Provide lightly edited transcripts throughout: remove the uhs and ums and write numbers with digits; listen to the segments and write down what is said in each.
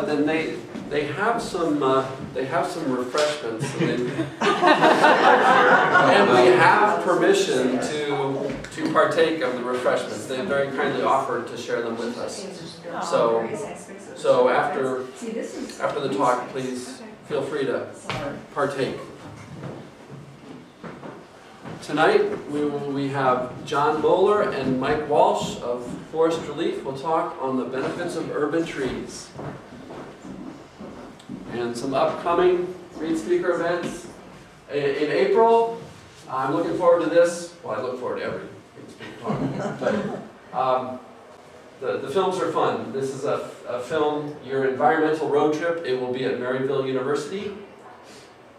Then they have some refreshments, and we have permission to partake of the refreshments. They very kindly offered to share them with us. So after the talk, please feel free to partake. Tonight we have John Moeller and Mike Walsh of Forest ReLeaf will talk on the benefits of urban trees and some upcoming green speaker events in April. I'm looking forward to this. Well, I look forward to every green speaker talk, but the films are fun. This is a film, your environmental road trip. It will be at Maryville University,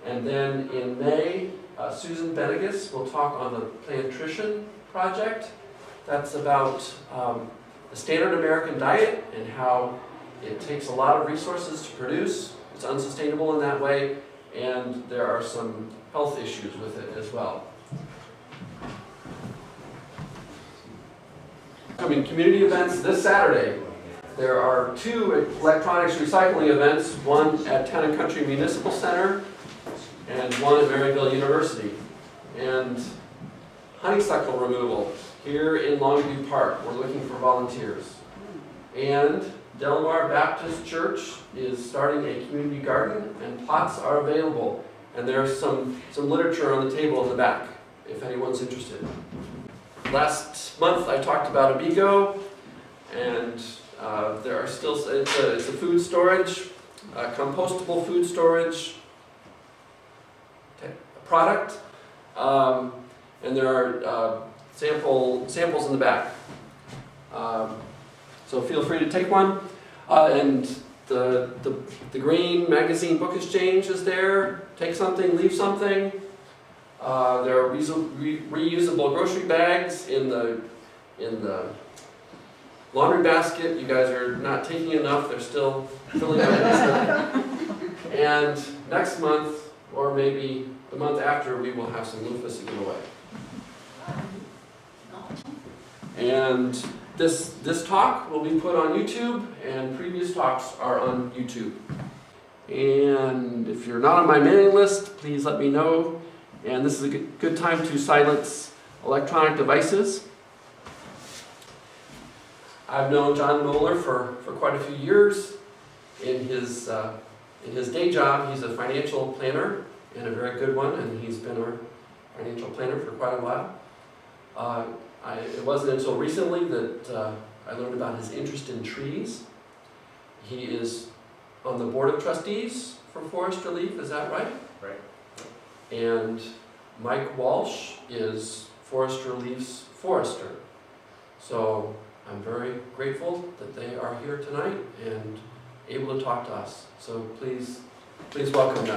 and then in May. Susan Benegas will talk on the Plantrition project. That's about the standard American diet and how it takes a lot of resources to produce. It's unsustainable in that way, and there are some health issues with it as well. Coming community events this Saturday. There are 2 electronics recycling events, one at Town and Country Municipal Center and one at Maryville University. And honeysuckle removal here in Longview Park. We're looking for volunteers. And Delmar Baptist Church is starting a community garden, and plots are available. And there's some literature on the table in the back, if anyone's interested. Last month I talked about Abigo, and there are still, it's a food storage, compostable food storage product, and there are samples in the back. So feel free to take one. And the Green Magazine Book Exchange is there. Take something, leave something. There are reusable grocery bags in the laundry basket. You guys are not taking enough. They're still filling up. And next month, or maybe the month after, we will have some loofahs to give away. And this talk will be put on YouTube, and previous talks are on YouTube. And if you're not on my mailing list, please let me know. And this is a good time to silence electronic devices. I've known John Moeller for quite a few years. In his day job, he's a financial planner, and a very good one, and he's been our financial planner for quite a while. It wasn't until recently that I learned about his interest in trees. He is on the board of trustees for Forest ReLeaf, is that right? Right. And Mike Walsh is Forest ReLeaf's forester. So I'm very grateful that they are here tonight and able to talk to us. So please welcome them.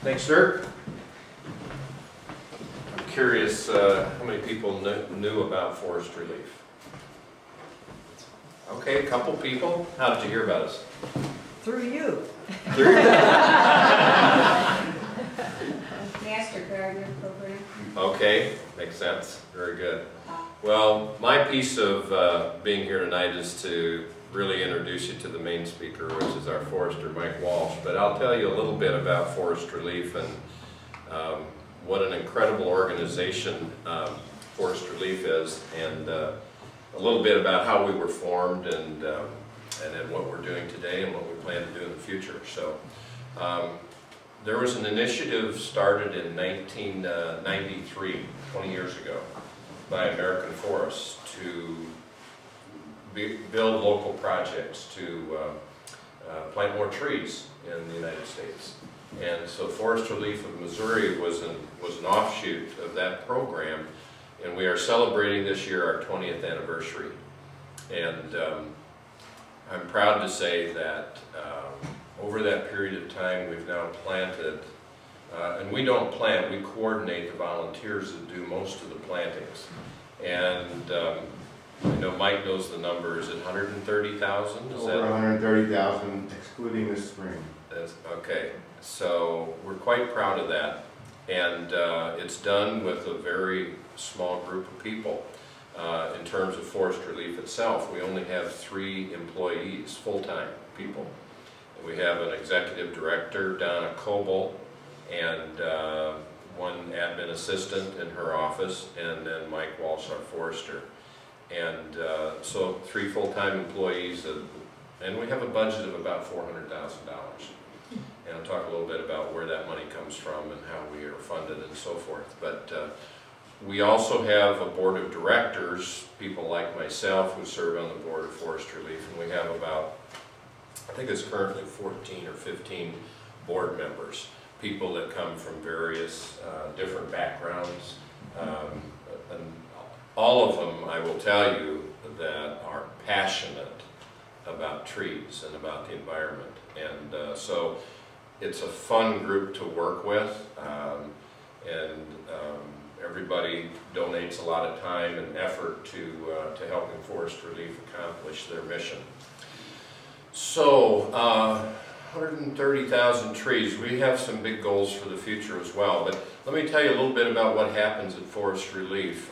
Thanks, sir. I'm curious how many people knew about Forest ReLeaf? Okay, a couple people. How did you hear about us? Through you. Through you? Master Gardener Program. Okay, makes sense. Very good. Well, my piece of being here tonight is to really introduce you to the main speaker, which is our forester, Mike Walsh. But I'll tell you a little bit about Forest ReLeaf and what an incredible organization Forest ReLeaf is, and a little bit about how we were formed and then what we're doing today and what we plan to do in the future. So there was an initiative started in 1993, 20 years ago, by American Forests to build local projects to plant more trees in the United States. And so Forest ReLeaf of Missouri was an offshoot of that program, and we are celebrating this year our 20th anniversary. And I'm proud to say that over that period of time we've now planted, and we don't plant, we coordinate the volunteers that do most of the plantings. And I know Mike knows the numbers, at 130,000? Over 130,000, excluding this spring. That's, okay, so we're quite proud of that. And it's done with a very small group of people. In terms of Forest Relief itself, we only have 3 employees, full-time people. We have an executive director, Donna Coble, and 1 admin assistant in her office, and then Mike Walsh, our forester. And so 3 full-time employees, and we have a budget of about $400,000. And I'll talk a little bit about where that money comes from and how we are funded and so forth. But we also have a board of directors, people like myself who serve on the board of Forest Relief, and we have about, I think it's currently 14 or 15 board members, people that come from various different backgrounds. And all of them, I will tell you, that are passionate about trees and about the environment. And so it's a fun group to work with, and everybody donates a lot of time and effort to helping Forest Relief accomplish their mission. So, 130,000 trees. We have some big goals for the future as well, but let me tell you a little bit about what happens at Forest Relief.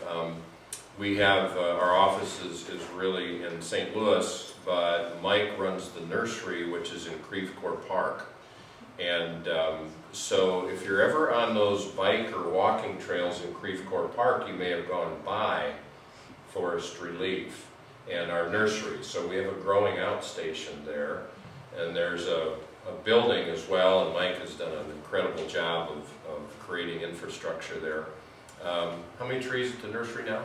We have, our office is really in St. Louis, but Mike runs the nursery, which is in Creve Coeur Park. And so if you're ever on those bike or walking trails in Creve Coeur Park, you may have gone by Forest Relief and our nursery. So we have a growing out station there, and there's a building as well, and Mike has done an incredible job of creating infrastructure there. How many trees at the nursery now?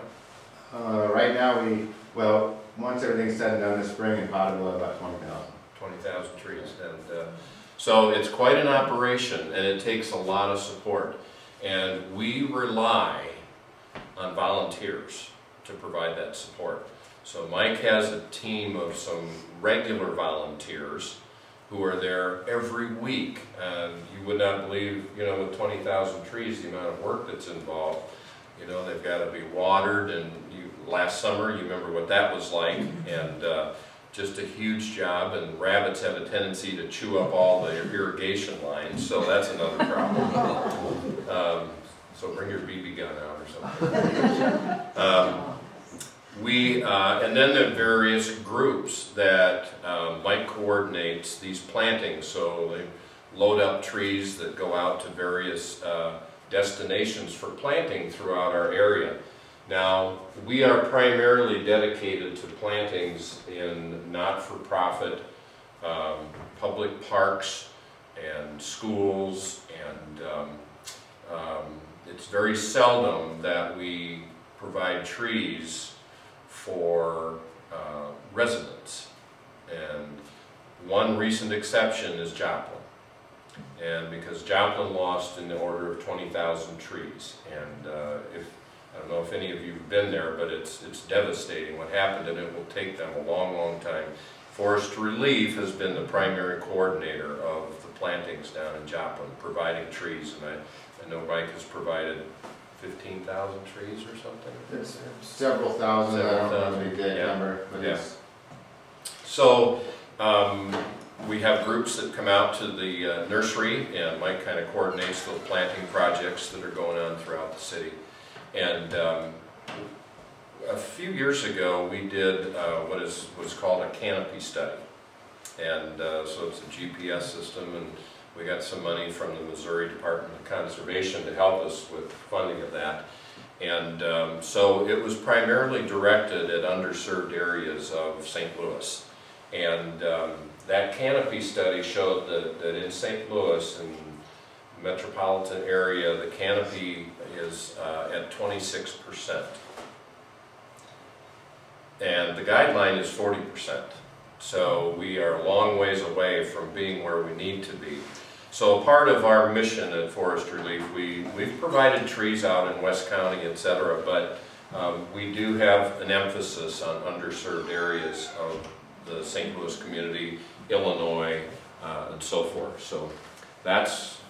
Right now well, once everything's said and done this spring in Potterville, about 20,000. 20,000 trees. And so it's quite an operation, and it takes a lot of support. And we rely on volunteers to provide that support. So Mike has a team of some regular volunteers who are there every week. And you would not believe, you know, with 20,000 trees, the amount of work that's involved. You know, they've got to be watered, and last summer, you remember what that was like, and just a huge job, and rabbits have a tendency to chew up all the irrigation lines, so that's another problem. So bring your BB gun out or something. And then there are various groups that Mike coordinates these plantings, so they load up trees that go out to various destinations for planting throughout our area. Now, we are primarily dedicated to plantings in not-for-profit public parks and schools, and it's very seldom that we provide trees for residents. And one recent exception is Joplin. And because Joplin lost in the order of 20,000 trees, and I don't know if any of you have been there, but it's devastating what happened, and it will take them a long, long time. Forest Relief has been the primary coordinator of the plantings down in Joplin, providing trees, and I know Mike has provided 15,000 trees or something. It's several thousand. I don't know the exact number, but yes. So we have groups that come out to the nursery, and Mike kind of coordinates those planting projects that are going on throughout the city. And a few years ago, we did what is what's called a canopy study. And so it's a GPS system, and we got some money from the Missouri Department of Conservation to help us with funding of that. And so it was primarily directed at underserved areas of St. Louis. And that canopy study showed that in St. Louis and metropolitan area, the canopy is at 26%. And the guideline is 40%. So we are a long ways away from being where we need to be. So part of our mission at Forest Relief, we've provided trees out in West County, etc., but we do have an emphasis on underserved areas of the St. Louis community, Illinois, and so forth. So that's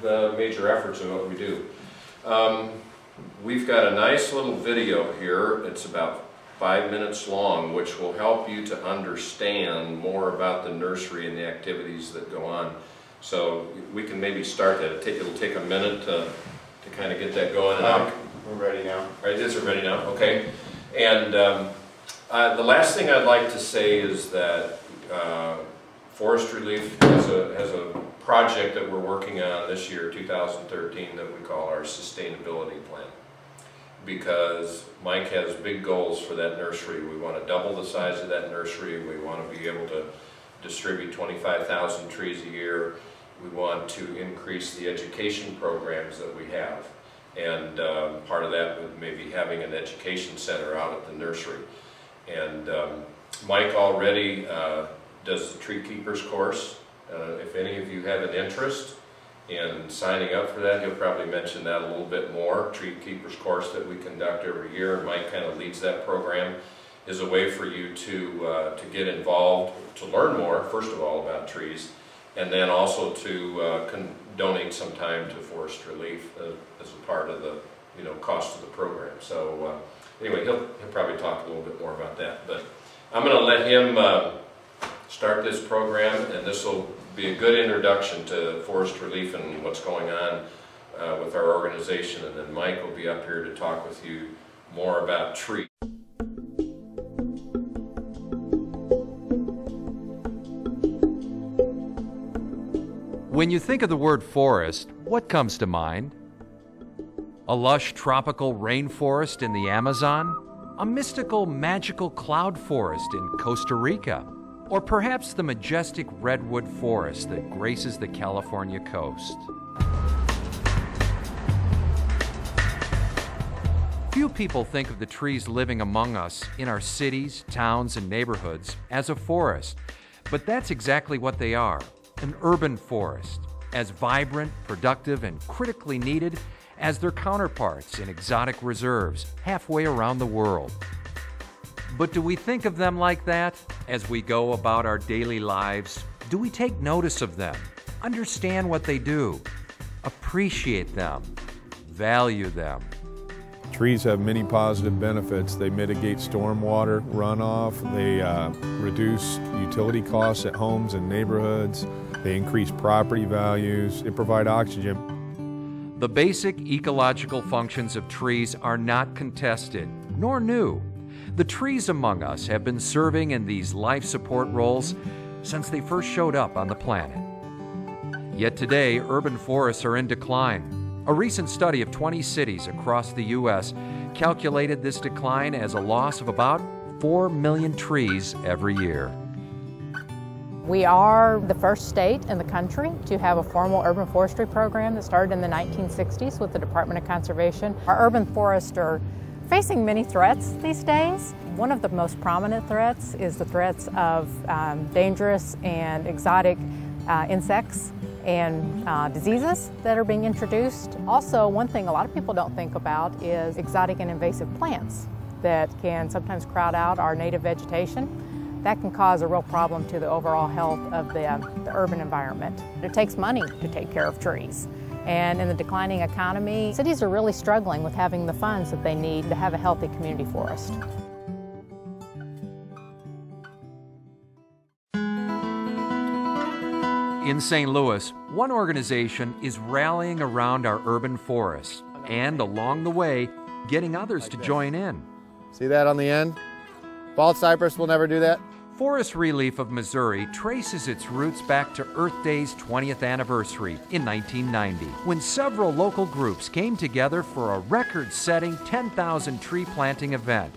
the major efforts of what we do. We've got a nice little video here. It's about 5 minutes long, which will help you to understand more about the nursery and the activities that go on. So we can maybe start that. It'll take a minute to kind of get that going. We're ready now. All right, is it ready now? Okay. And the last thing I'd like to say is that Forest Relief has a project that we're working on this year, 2013, that we call our sustainability plan. Because Mike has big goals for that nursery. We want to double the size of that nursery. We want to be able to distribute 25,000 trees a year. We want to increase the education programs that we have. And part of that would maybe having an education center out at the nursery. And Mike already does the Tree Keepers course. If any of you have an interest in signing up for that, he'll probably mention that a little bit more. Tree Keepers course that we conduct every year, and Mike kind of leads that program, is a way for you to get involved, to learn more, first of all, about trees, and then also to donate some time to Forest Relief as a part of the cost of the program. So anyway, he'll probably talk a little bit more about that. But I'm going to let him start this program, and this will be a good introduction to Forest Relief and what's going on with our organization. And then Mike will be up here to talk with you more about trees. When you think of the word forest, what comes to mind? A lush tropical rainforest in the Amazon? A mystical, magical cloud forest in Costa Rica? Or perhaps the majestic redwood forest that graces the California coast? Few people think of the trees living among us in our cities, towns, and neighborhoods as a forest, but that's exactly what they are. An urban forest, as vibrant, productive, and critically needed as their counterparts in exotic reserves halfway around the world. But do we think of them like that as we go about our daily lives? Do we take notice of them, understand what they do, appreciate them, value them? Trees have many positive benefits. They mitigate stormwater runoff, they reduce utility costs at homes and neighborhoods, they increase property values, they provide oxygen. The basic ecological functions of trees are not contested, nor new. The trees among us have been serving in these life support roles since they first showed up on the planet. Yet today, urban forests are in decline. A recent study of 20 cities across the U.S. calculated this decline as a loss of about 4 million trees every year. We are the first state in the country to have a formal urban forestry program that started in the 1960s with the Department of Conservation. Our urban forests are facing many threats these days. One of the most prominent threats is the threats of dangerous and exotic insects and diseases that are being introduced. Also, one thing a lot of people don't think about is exotic and invasive plants that can sometimes crowd out our native vegetation. That can cause a real problem to the overall health of the urban environment. It takes money to take care of trees. And in the declining economy, cities are really struggling with having the funds that they need to have a healthy community forest. In St. Louis, one organization is rallying around our urban forests and, along the way, getting others to join in. See that on the end? Bald cypress will never do that. Forest ReLeaf of Missouri traces its roots back to Earth Day's 20th anniversary in 1990, when several local groups came together for a record-setting 10,000 tree planting event.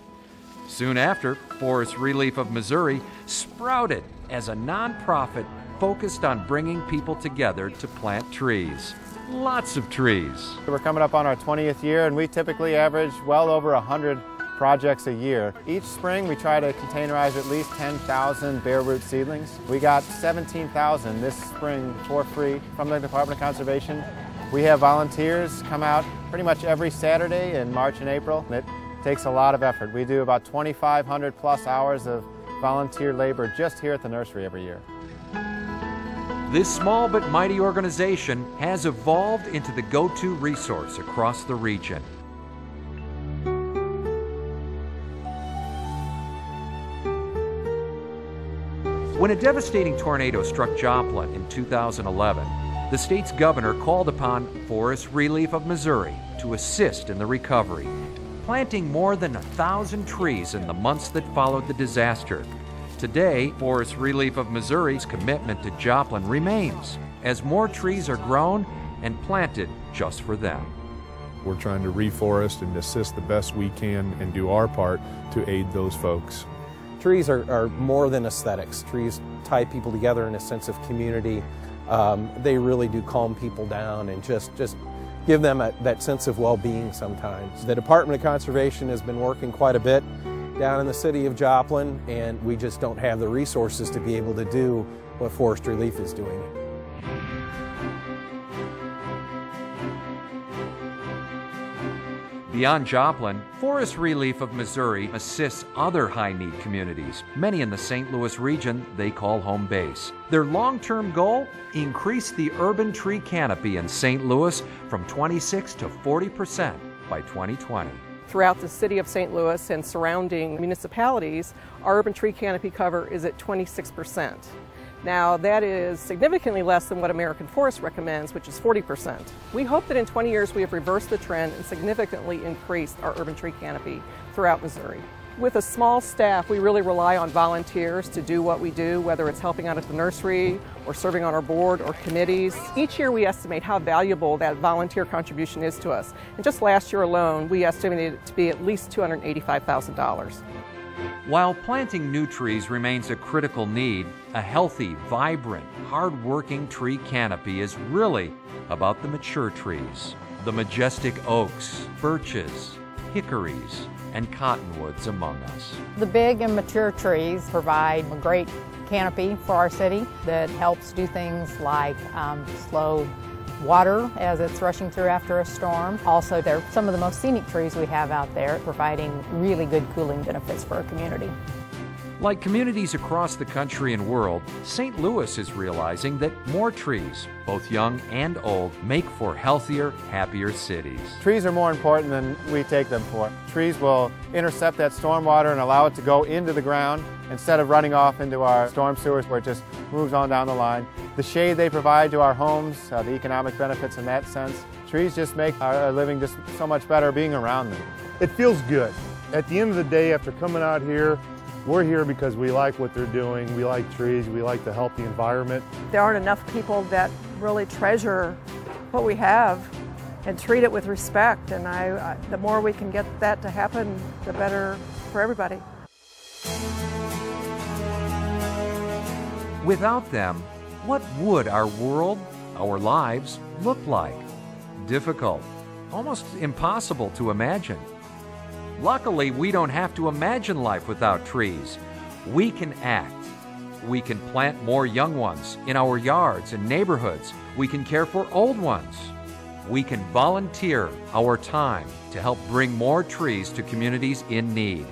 Soon after, Forest ReLeaf of Missouri sprouted as a nonprofit focused on bringing people together to plant trees. Lots of trees. We're coming up on our 20th year, and we typically average well over 100 projects a year. Each spring we try to containerize at least 10,000 bare root seedlings. We got 17,000 this spring for free from the Department of Conservation. We have volunteers come out pretty much every Saturday in March and April. It takes a lot of effort. We do about 2,500 plus hours of volunteer labor just here at the nursery every year. This small but mighty organization has evolved into the go-to resource across the region. When a devastating tornado struck Joplin in 2011, the state's governor called upon Forest ReLeaf of Missouri to assist in the recovery. planting more than 1,000 trees in the months that followed the disaster. Today, Forest ReLeaf of Missouri's commitment to Joplin remains as more trees are grown and planted just for them. We're trying to reforest and assist the best we can and do our part to aid those folks. Trees are more than aesthetics. Trees tie people together in a sense of community. They really do calm people down and just give them that sense of well-being sometimes. The Department of Conservation has been working quite a bit down in the city of Joplin, and we just don't have the resources to be able to do what Forest ReLeaf is doing. Beyond Joplin, Forest ReLeaf of Missouri assists other high-need communities, many in the St. Louis region they call home base. Their long-term goal? Increase the urban tree canopy in St. Louis from 26 to 40% by 2020. Throughout the city of St. Louis and surrounding municipalities, our urban tree canopy cover is at 26%. Now, that is significantly less than what American Forest recommends, which is 40%. We hope that in 20 years we have reversed the trend and significantly increased our urban tree canopy throughout Missouri. With a small staff, we really rely on volunteers to do what we do, whether it's helping out at the nursery or serving on our board or committees. Each year we estimate how valuable that volunteer contribution is to us. And just last year alone, we estimated it to be at least $285,000. While planting new trees remains a critical need, a healthy, vibrant, hard-working tree canopy is really about the mature trees. The majestic oaks, birches, hickories, and cottonwoods among us. The big and mature trees provide a great canopy for our city that helps do things like slow water as it's rushing through after a storm. Also, they're some of the most scenic trees we have out there, providing really good cooling benefits for our community. Like communities across the country and world, St. Louis is realizing that more trees, both young and old, make for healthier, happier cities. Trees are more important than we take them for. Trees will intercept that storm water and allow it to go into the ground instead of running off into our storm sewers where it just moves on down the line. The shade they provide to our homes, the economic benefits in that sense. Trees just make our living just so much better being around them. It feels good. At the end of the day, after coming out here, we're here because we like what they're doing, we like trees, we like to help the environment. There aren't enough people that really treasure what we have and treat it with respect, and the more we can get that to happen, the better for everybody. Without them, what would our world, our lives, look like? Difficult, almost impossible to imagine. Luckily, we don't have to imagine life without trees. We can act. We can plant more young ones in our yards and neighborhoods. We can care for old ones. We can volunteer our time to help bring more trees to communities in need.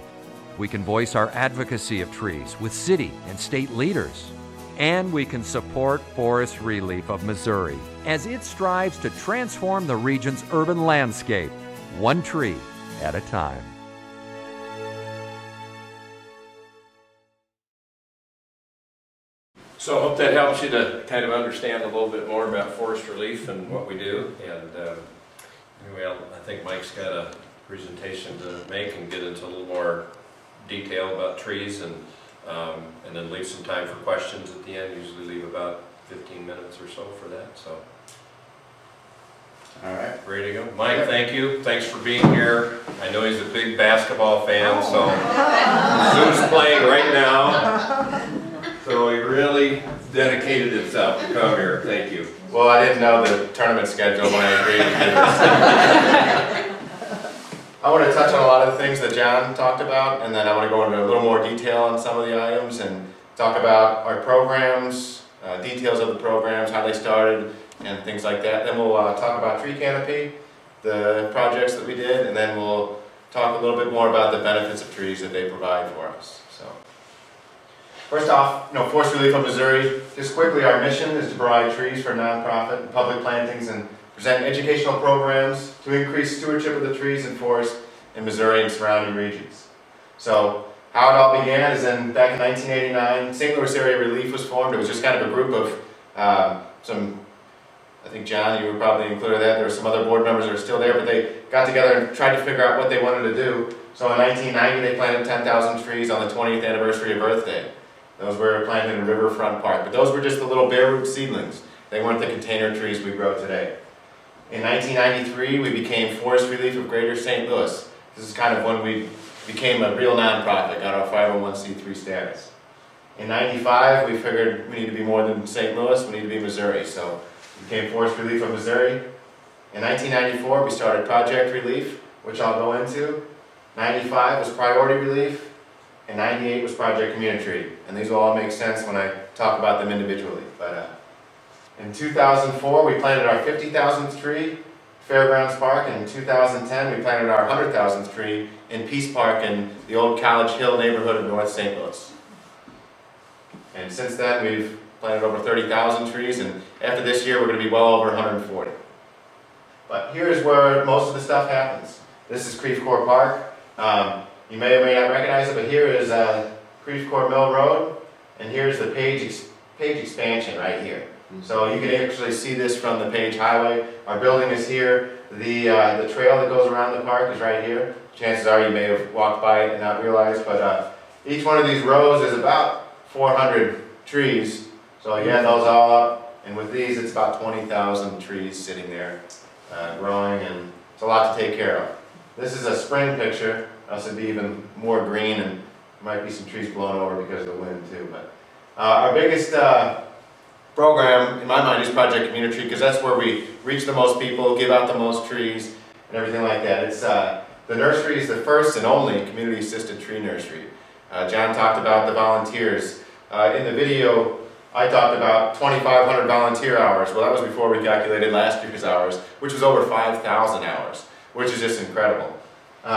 We can voice our advocacy of trees with city and state leaders. And we can support Forest ReLeaf of Missouri as it strives to transform the region's urban landscape, one tree at a time. So I hope that helps you to kind of understand a little bit more about Forest ReLeaf and what we do. And anyway, I think Mike's got a presentation to make and get into a little more detail about trees, and then leave some time for questions at the end. Usually leave about 15 minutes or so for that. So, all right, ready to go? Mike, thank you. Thanks for being here. I know he's a big basketball fan, so Zoo's playing right now. So he really dedicated himself to come here. Thank you. Well, I didn't know the tournament schedule when I agreed to do this. I want to touch on a lot of the things that John talked about, and then I want to go into a little more detail on some of the items and talk about our programs, details of the programs, how they started, and things like that. Then we'll talk about tree canopy, the projects that we did, and then we'll talk a little bit more about the benefits of trees that they provide for us. So, first off, Forest ReLeaf of Missouri, just quickly, our mission is to provide trees for nonprofit and public plantings and present educational programs to increase stewardship of the trees and forests in Missouri and surrounding regions. So, how it all began is back in 1989, St. Louis Area ReLeaf was formed. It was just kind of a group of some I think John, you were probably included in that. There were some other board members that are still there, but they got together and tried to figure out what they wanted to do. So in 1990, they planted 10,000 trees on the 20th anniversary of Earth Day. Those were planted in Riverfront Park, but those were just the little bare root seedlings. They weren't the container trees we grow today. In 1993, we became Forest Relief of Greater St. Louis. This is kind of when we became a real nonprofit, got our 501c3 status. In 95, we figured we need to be more than St. Louis, we need to be Missouri, so we became Forest Relief of Missouri. In 1994, we started Project ReLeaf, which I'll go into. 95 was Priority Relief, and 98 was Project Community. And these will all make sense when I talk about them individually. But in 2004, we planted our 50,000th tree, Fairgrounds Park. And in 2010, we planted our 100,000th tree in Peace Park in the old College Hill neighborhood of North St. Louis. And since then, we've planted over 30,000 trees, and after this year, we're going to be well over 140. But here's where most of the stuff happens. This is Creve Coeur Park. You may or may not recognize it, but here is Creve Coeur Mill Road, and here's the Page expansion right here. So you can actually see this from the Page Highway. Our building is here. The trail that goes around the park is right here. Chances are you may have walked by it and not realized, but each one of these rows is about 400 trees. So you add those all up, and with these it's about 20,000 trees sitting there growing, and it's a lot to take care of. This is a spring picture. This would be even more green, and there might be some trees blown over because of the wind too. But our biggest program, in my mind, is Project Community, because that's where we reach the most people, give out the most trees, and everything like that. It's the nursery is the first and only community-assisted tree nursery. John talked about the volunteers. In the video, I talked about 2,500 volunteer hours. Well, that was before we calculated last year's hours, which was over 5,000 hours, which is just incredible. We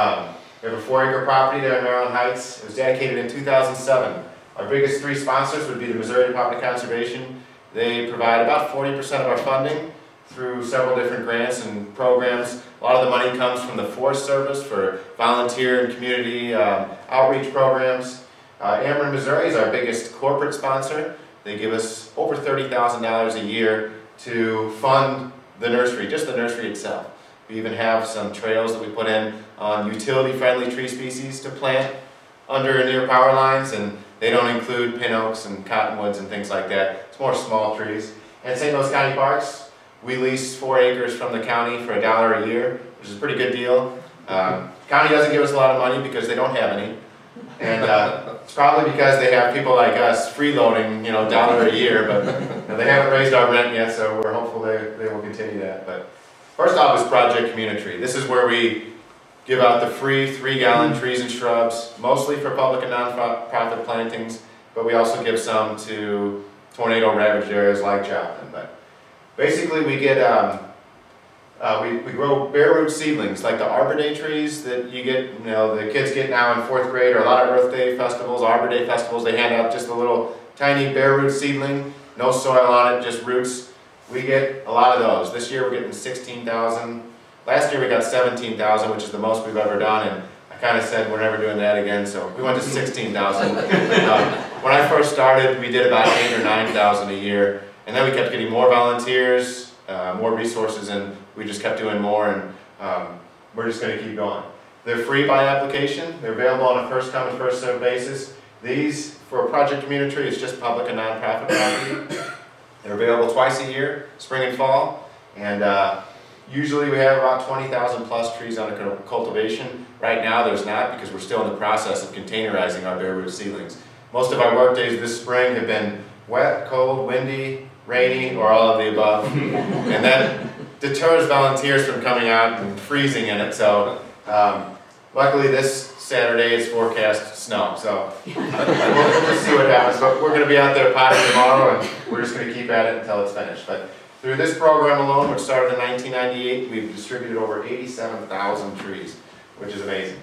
have a 4-acre property there in Maryland Heights. It was dedicated in 2007. Our biggest 3 sponsors would be the Missouri Department of Conservation. They provide about 40% of our funding through several different grants and programs. A lot of the money comes from the Forest Service for volunteer and community outreach programs. Ameren, Missouri is our biggest corporate sponsor. They give us over $30,000 a year to fund the nursery, just the nursery itself. We even have some trails that we put in on utility-friendly tree species to plant under and near power lines, and they don't include pin oaks and cottonwoods and things like that. It's more small trees. And St. Louis County Parks, we lease 4 acres from the county for $1 a year, which is a pretty good deal. County doesn't give us a lot of money because they don't have any. And it's probably because they have people like us freeloading, $1 a year, but they haven't raised our rent yet, so we're hopeful they will continue that. But first off is Project Community. This is where we give out the free 3-gallon trees and shrubs, mostly for public and non-profit plantings, but we also give some to tornado-ravaged areas like Joplin. But basically, we get we grow bare root seedlings like the Arbor Day trees that you get, the kids get now in 4th grade, or a lot of Earth Day festivals, Arbor Day festivals. They hand out just a little tiny bare root seedling, no soil on it, just roots. We get a lot of those. This year we're getting 16,000. Last year we got 17,000, which is the most we've ever done, and I kind of said we're never doing that again, so we went to 16,000. When I first started, we did about 8,000 or 9,000 a year, and then we kept getting more volunteers, more resources, and we just kept doing more, and we're just going to keep going. They're free by application. They're available on a first-come and first-served basis. These, for Project Community, it's just public and nonprofit property. They're available twice a year, spring and fall, and usually we have about 20,000 plus trees under cultivation. Right now there's not, because we're still in the process of containerizing our bare root seedlings. Most of our work days this spring have been wet, cold, windy, rainy, or all of the above. And that deters volunteers from coming out and freezing in it. So luckily this Saturday is forecast snow. So we'll see what happens. But we're going to be out there potting tomorrow, and we're just going to keep at it until it's finished. But through this program alone, which started in 1998, we've distributed over 87,000 trees, which is amazing.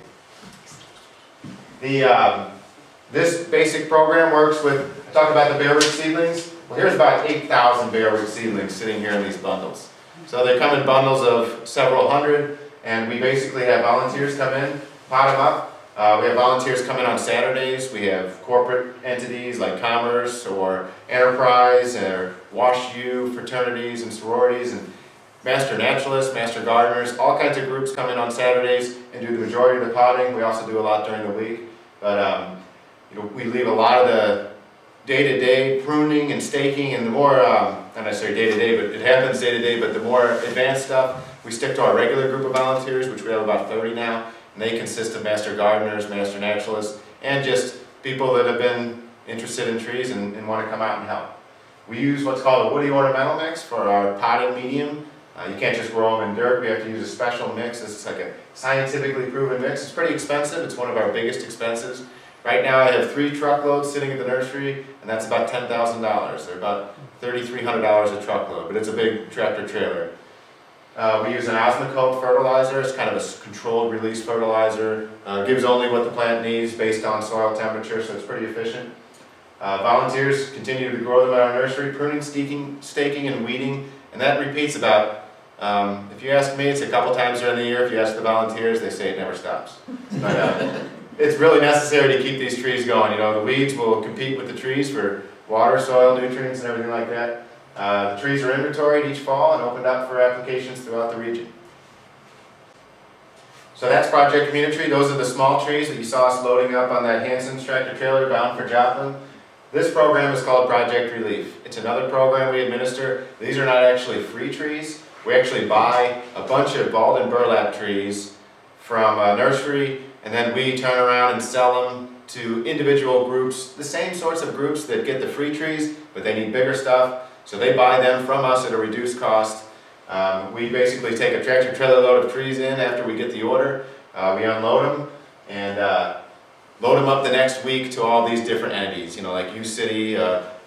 This basic program works with, I talked about the bare root seedlings. Well, here's about 8,000 bare root seedlings sitting here in these bundles. So they come in bundles of several hundred, and we basically have volunteers come in, pot them up. We have volunteers come in on Saturdays. We have corporate entities like Commerce or Enterprise or Wash U fraternities and sororities, and Master Naturalists, Master Gardeners, all kinds of groups come in on Saturdays and do the majority of the potting. We also do a lot during the week, but you know, we leave a lot of the day-to-day pruning and staking, and the more, not necessarily day-to-day, but it happens day-to-day, but the more advanced stuff, we stick to our regular group of volunteers, which we have about 30 now, and they consist of Master Gardeners, Master Naturalists, and just people that have been interested in trees and want to come out and help. We use what's called a woody ornamental mix for our potting medium. You can't just grow them in dirt, we have to use a special mix. This is like a scientifically proven mix. It's pretty expensive, it's one of our biggest expenses. Right now I have 3 truckloads sitting at the nursery, and that's about $10,000. They're about $3,300 a truckload, but it's a big tractor trailer. We use an osmocote fertilizer. It's kind of a controlled release fertilizer. Gives only what the plant needs based on soil temperature, so it's pretty efficient. Volunteers continue to grow them at our nursery, pruning, staking, and weeding, and that repeats about, if you ask me, it's a couple times during the year. If you ask the volunteers, they say it never stops. But it's really necessary to keep these trees going. You know, the weeds will compete with the trees for water, soil, nutrients, and everything like that. The trees are inventoried each fall and opened up for applications throughout the region. So that's Project Community. Those are the small trees that you saw us loading up on that Hanson's tractor trailer bound for Joplin. This program is called Project ReLeaf. It's another program we administer. These are not actually free trees. We actually buy a bunch of bald and burlap trees from a nursery, and then we turn around and sell them to individual groups, the same sorts of groups that get the free trees, but they need bigger stuff. So they buy them from us at a reduced cost. We basically take a tractor trailer load of trees in after we get the order. We unload them and load them up the next week to all these different entities, you know, like U-City,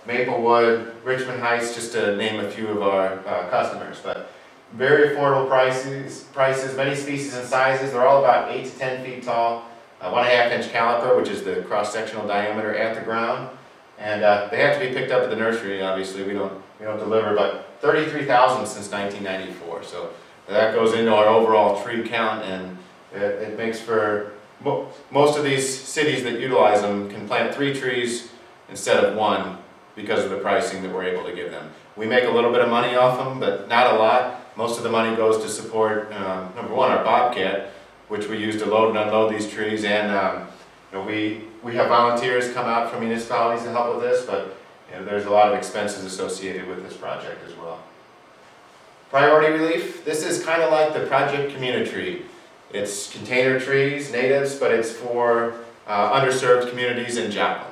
Maplewood, Richmond Heights, just to name a few of our customers. But very affordable prices, many species and sizes. They're all about 8 to 10 feet tall. 1.5 inch caliper, which is the cross-sectional diameter at the ground. And they have to be picked up at the nursery, obviously. We don't deliver, but 33,000 since 1994. So that goes into our overall tree count, and it makes for, most of these cities that utilize them can plant 3 trees instead of 1 because of the pricing that we're able to give them. We make a little bit of money off them, but not a lot. Most of the money goes to support, number one, our Bobcat, which we use to load and unload these trees, and you know, we have volunteers come out from municipalities to help with this, but you know, there's a lot of expenses associated with this project as well. Priority ReLeaf, this is kind of like the Project Community Tree. It's container trees, natives, but it's for underserved communities in Joplin.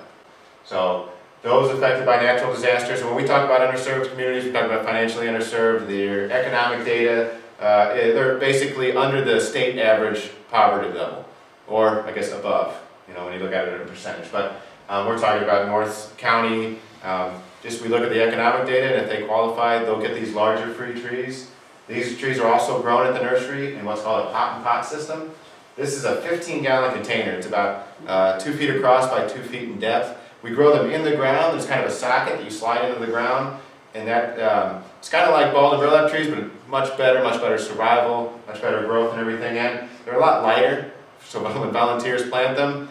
So those affected by natural disasters, and when we talk about underserved communities, we talk about financially underserved, their economic data, they're basically under the state average poverty level, or I guess above, you know, when you look at it in a percentage. But we're talking about North County. Just we look at the economic data, and if they qualify, they'll get these larger free trees. These trees are also grown at the nursery in what's called a pot and pot system. This is a 15-gallon container. It's about 2 feet across by 2 feet in depth. We grow them in the ground. There's kind of a socket that you slide into the ground, and that it's kind of like bald and burlap trees, but much better survival, much better growth and everything. And they're a lot lighter, so when volunteers plant them,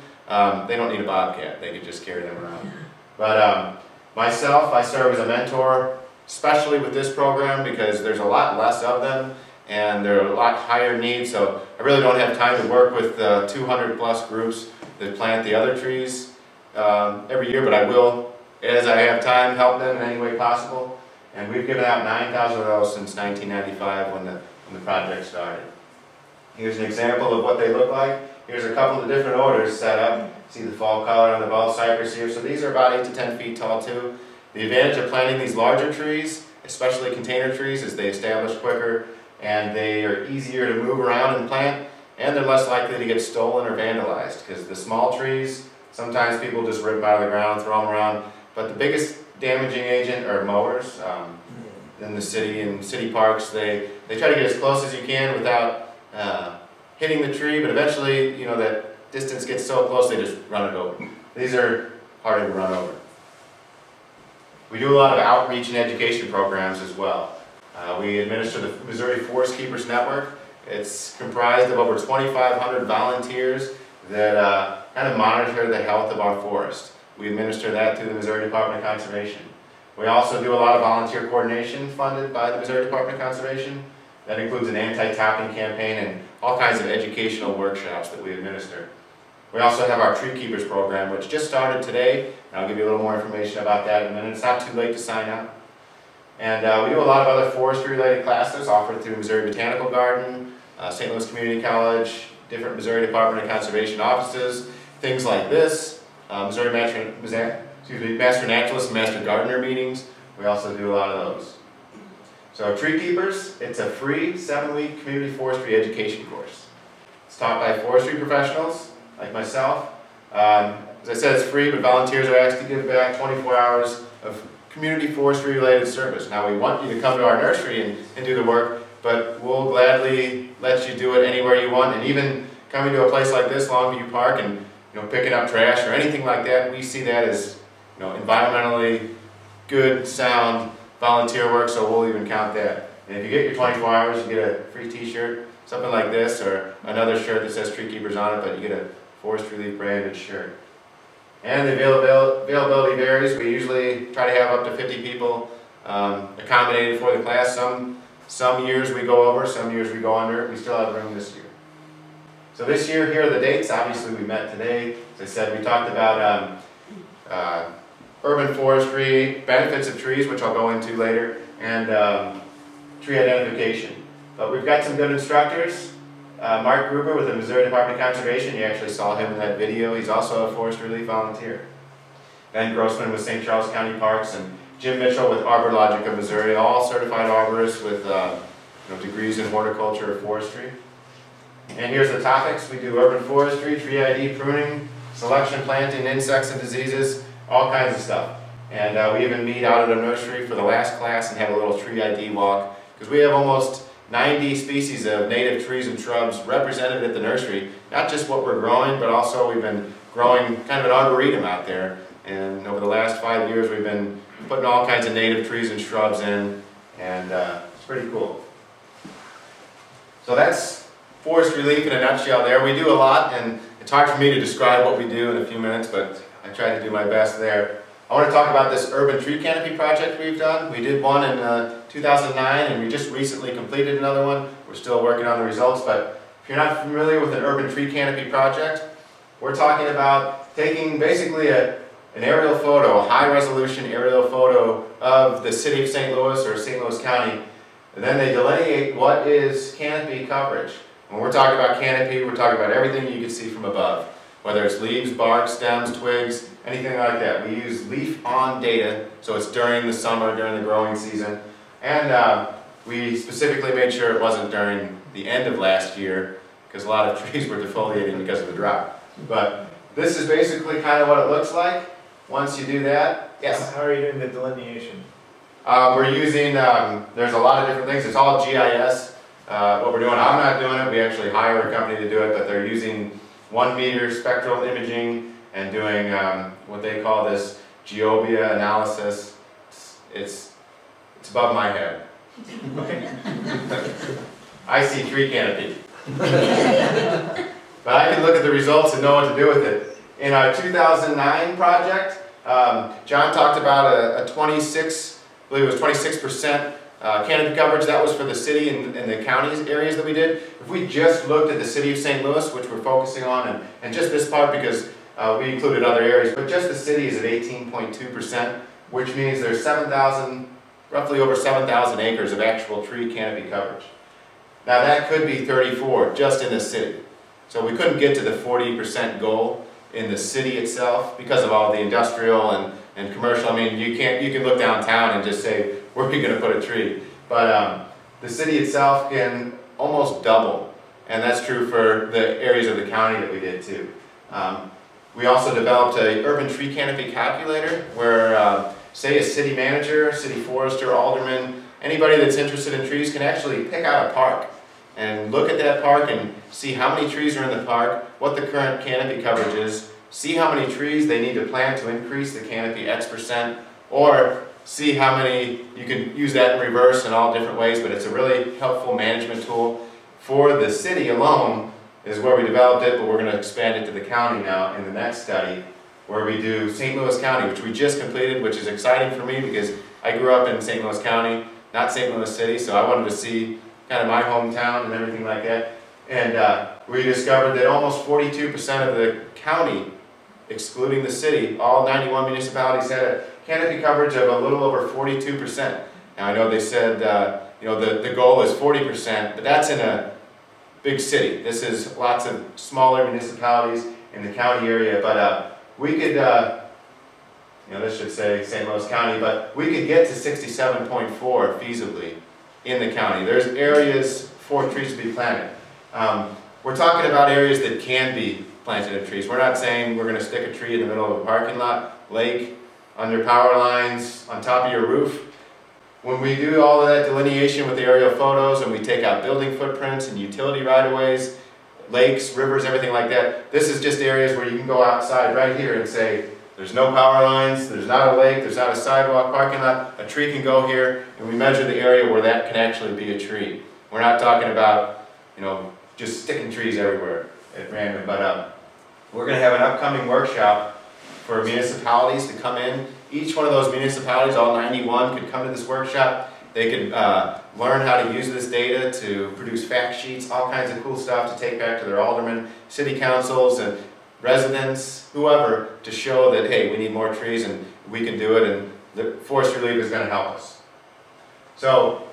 they don't need a Bobcat. They can just carry them around. But myself, I serve as a mentor, especially with this program, because there's a lot less of them and they're a lot higher need. So I really don't have time to work with 200 plus groups that plant the other trees every year, but I will, as I have time, help them in any way possible. And we've given out 9,000 of those since 1995 when the project started. Here's an example of what they look like. Here's a couple of different orders set up. See the fall color on the bald cypress here. So these are about 8 to 10 feet tall too. The advantage of planting these larger trees, especially container trees, is they establish quicker and they are easier to move around and plant, and they're less likely to get stolen or vandalized, because the small trees, sometimes people just rip them out of the ground, throw them around, but the biggest damaging agent are mowers. In the city and city parks, they try to get as close as you can without hitting the tree, but eventually, you know, that distance gets so close they just run it over. These are harder to run over. We do a lot of outreach and education programs as well. We administer the Missouri Forest Keepers Network. It's comprised of over 2,500 volunteers that kind of monitor the health of our forest. We administer that through the Missouri Department of Conservation. We also do a lot of volunteer coordination funded by the Missouri Department of Conservation. That includes an anti-topping campaign and all kinds of educational workshops that we administer. We also have our Tree Keepers program, which just started today, and I'll give you a little more information about that in a minute. It's not too late to sign up. And we do a lot of other forestry-related classes offered through Missouri Botanical Garden, St. Louis Community College, different Missouri Department of Conservation offices, things like this, Missouri Master Naturalist and Master Gardener meetings. We also do a lot of those. So Tree Keepers, it's a free 7-week community forestry education course. It's taught by forestry professionals like myself. As I said, it's free, but volunteers are asked to give back 24 hours of community forestry related service. Now we want you to come to our nursery and do the work, but we'll gladly let you do it anywhere you want, and even coming to a place like this, Longview Park, and picking up trash or anything like that, we see that as environmentally good, sound volunteer work, so we'll even count that. And if you get your 24 hours, you get a free t-shirt, something like this, or another shirt that says Tree Keepers on it, but you get a Forest ReLeaf branded shirt. And the availability varies. We usually try to have up to 50 people accommodated for the class. Some years we go over, some years we go under. We still have room this year. So this year, here are the dates. Obviously, we met today. As I said, we talked about urban forestry, benefits of trees, which I'll go into later, and tree identification. But we've got some good instructors. Mark Gruber with the Missouri Department of Conservation. You actually saw him in that video. He's also a Forest ReLeaf volunteer. Ben Grossman with St. Charles County Parks, and Jim Mitchell with Arbor Logic of Missouri, all certified arborists with degrees in horticulture or forestry. And here's the topics. We do urban forestry, tree ID, pruning, selection, planting, insects and diseases, all kinds of stuff. And we even meet out at a nursery for the last class and have a little tree ID walk, because we have almost 90 species of native trees and shrubs represented at the nursery. Not just what we're growing, but also we've been growing kind of an arboretum out there. And over the last 5 years, we've been putting all kinds of native trees and shrubs in, and it's pretty cool. So that's Forest ReLeaf in a nutshell there. We do a lot, and it's hard for me to describe what we do in a few minutes, but I try to do my best there. I want to talk about this urban tree canopy project we've done. We did one in 2009, and we just recently completed another one. We're still working on the results, but if you're not familiar with an urban tree canopy project, we're talking about taking basically an aerial photo, a high-resolution aerial photo of the city of St. Louis or St. Louis County, and then they delineate what is canopy coverage. When we're talking about canopy, we're talking about everything you can see from above, whether it's leaves, bark, stems, twigs, anything like that. We use leaf-on data, so it's during the summer, during the growing season, and we specifically made sure it wasn't during the end of last year, because a lot of trees were defoliating because of the drought. But this is basically kind of what it looks like. Once you do that, yes? How are you doing the delineation? We're using, there's a lot of different things. It's all GIS. What we're doing, I'm not doing it. We actually hire a company to do it, but they're using 1 meter spectral imaging and doing what they call this geobia analysis. It's above my head. I see tree canopy. But I can look at the results and know what to do with it. In our 2009 project, John talked about a 26, I believe it was 26% canopy coverage. That was for the city and the counties areas that we did. If we just looked at the city of St. Louis, which we're focusing on, and just this part because we included other areas, but just the city is at 18.2%, which means there's roughly over 7,000 acres of actual tree canopy coverage. Now that could be 34 just in the city. So we couldn't get to the 40% goal in the city itself because of all the industrial and commercial. I mean, you can look downtown and just say, where are we going to put a tree? But the city itself can almost double, and that's true for the areas of the county that we did too. We also developed an urban tree canopy calculator where, say, a city manager, city forester, alderman, anybody that's interested in trees can actually pick out a park and look at that park and see how many trees are in the park, what the current canopy coverage is, see how many trees they need to plant to increase the canopy X%, or see how many, you can use that in reverse in all different ways, but it's a really helpful management tool. For the city alone, is where we developed it, but we're going to expand it to the county now in the next study, where we do St. Louis County, which we just completed, which is exciting for me because I grew up in St. Louis County, not St. Louis City, so I wanted to see kind of my hometown and everything like that. And we discovered that almost 42% of the county, excluding the city, all 91 municipalities had a canopy coverage of a little over 42%. Now I know they said you know, the goal is 40%, but that's in a big city. This is lots of smaller municipalities in the county area, but we could, you know, this should say St. Louis County, but we could get to 67.4 feasibly in the county. There's areas for trees to be planted. We're talking about areas that can be planted in trees. We're not saying we're going to stick a tree in the middle of a parking lot, lake, under power lines, on top of your roof. When we do all of that delineation with the aerial photos and we take out building footprints and utility right-of-ways, lakes, rivers, everything like that, this is just areas where you can go outside right here and say, there's no power lines, there's not a lake, there's not a sidewalk, parking lot, a tree can go here, and we measure the area where that can actually be a tree. We're not talking about, you know, just sticking trees everywhere at random, but we're going to have an upcoming workshop for municipalities to come in. Each one of those municipalities, all 91, could come to this workshop. They could learn how to use this data to produce fact sheets, all kinds of cool stuff to take back to their aldermen, city councils, and residents, whoever, to show that, hey, we need more trees and we can do it, and the Forest ReLeaf is going to help us. So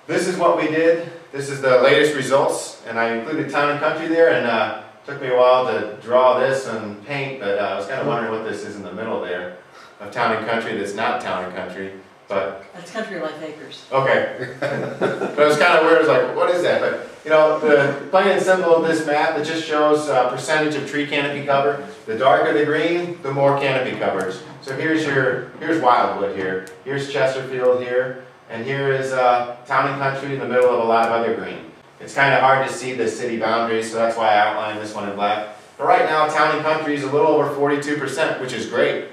this is what we did. This is the latest results, and I included town and country there, and it took me a while to draw this and paint, but I was kind of wondering what this is in the middle there of town and country that's not town and country. But that's Country Life Acres. Okay. But it was kind of weird. It was like, what is that? But you know, the plain and simple of this map, it just shows percentage of tree canopy cover. The darker the green, the more canopy coverage. So here's Wildwood here. Here's Chesterfield here, and here is town and country in the middle of a lot of other green. It's kind of hard to see the city boundaries, so that's why I outlined this one in black. But right now, town and country is a little over 42%, which is great.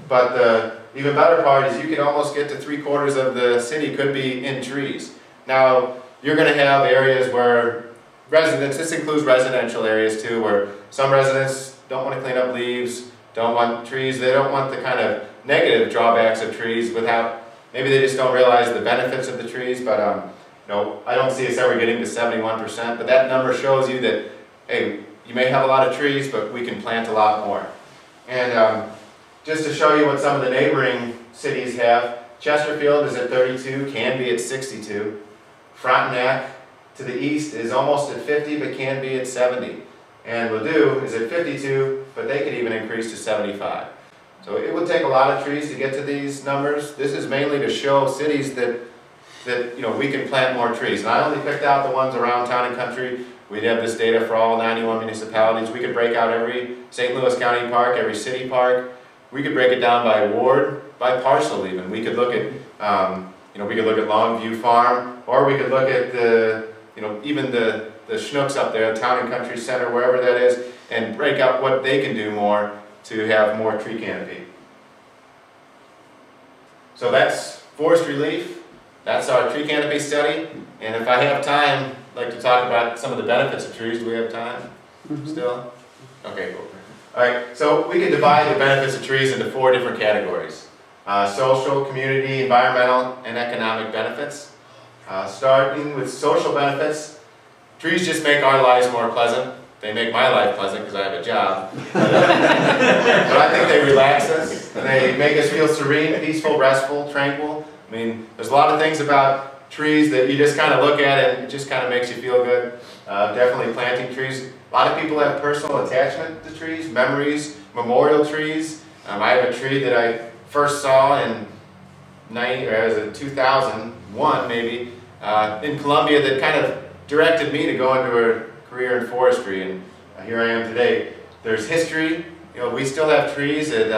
But the even better part is you can almost get to 3/4 of the city could be in trees. Now, you're going to have areas where residents, this includes residential areas too, where some residents don't want to clean up leaves, don't want trees, they don't want the kind of negative drawbacks of trees without, maybe they just don't realize the benefits of the trees, but you know, I don't see us ever getting to 71%, but that number shows you that, hey, you may have a lot of trees, but we can plant a lot more. And just to show you what some of the neighboring cities have, Chesterfield is at 32, Canby at 62. Frontenac to the east is almost at 50, but can be at 70. And Ladue is at 52, but they could even increase to 75. So it would take a lot of trees to get to these numbers. This is mainly to show cities that you know, we can plant more trees. And I only picked out the ones around town and country. We'd have this data for all 91 municipalities. We could break out every St. Louis County park, every city park. We could break it down by ward, by parcel even. We could look at, you know, we could look at Longview Farm, or we could look at the, you know, even the schnooks up there, Town and Country Center, wherever that is, and break out what they can do more to have more tree canopy. So that's Forest ReLeaf. That's our tree canopy study. And if I have time, I'd like to talk about some of the benefits of trees. Do we have time still? Okay, cool. All right, so we can divide the benefits of trees into 4 different categories. Social, community, environmental, and economic benefits. Starting with social benefits, trees just make our lives more pleasant. They make my life pleasant because I have a job. But I think they relax us. They make us feel serene, peaceful, restful, tranquil. I mean, there's a lot of things about trees that you just kind of look at and it just kind of makes you feel good. Definitely planting trees. A lot of people have personal attachment to trees, memories, memorial trees. I have a tree that I first saw in 2001 maybe in Columbia that kind of directed me to go into a career in forestry, and here I am today. There's history. You know, we still have trees at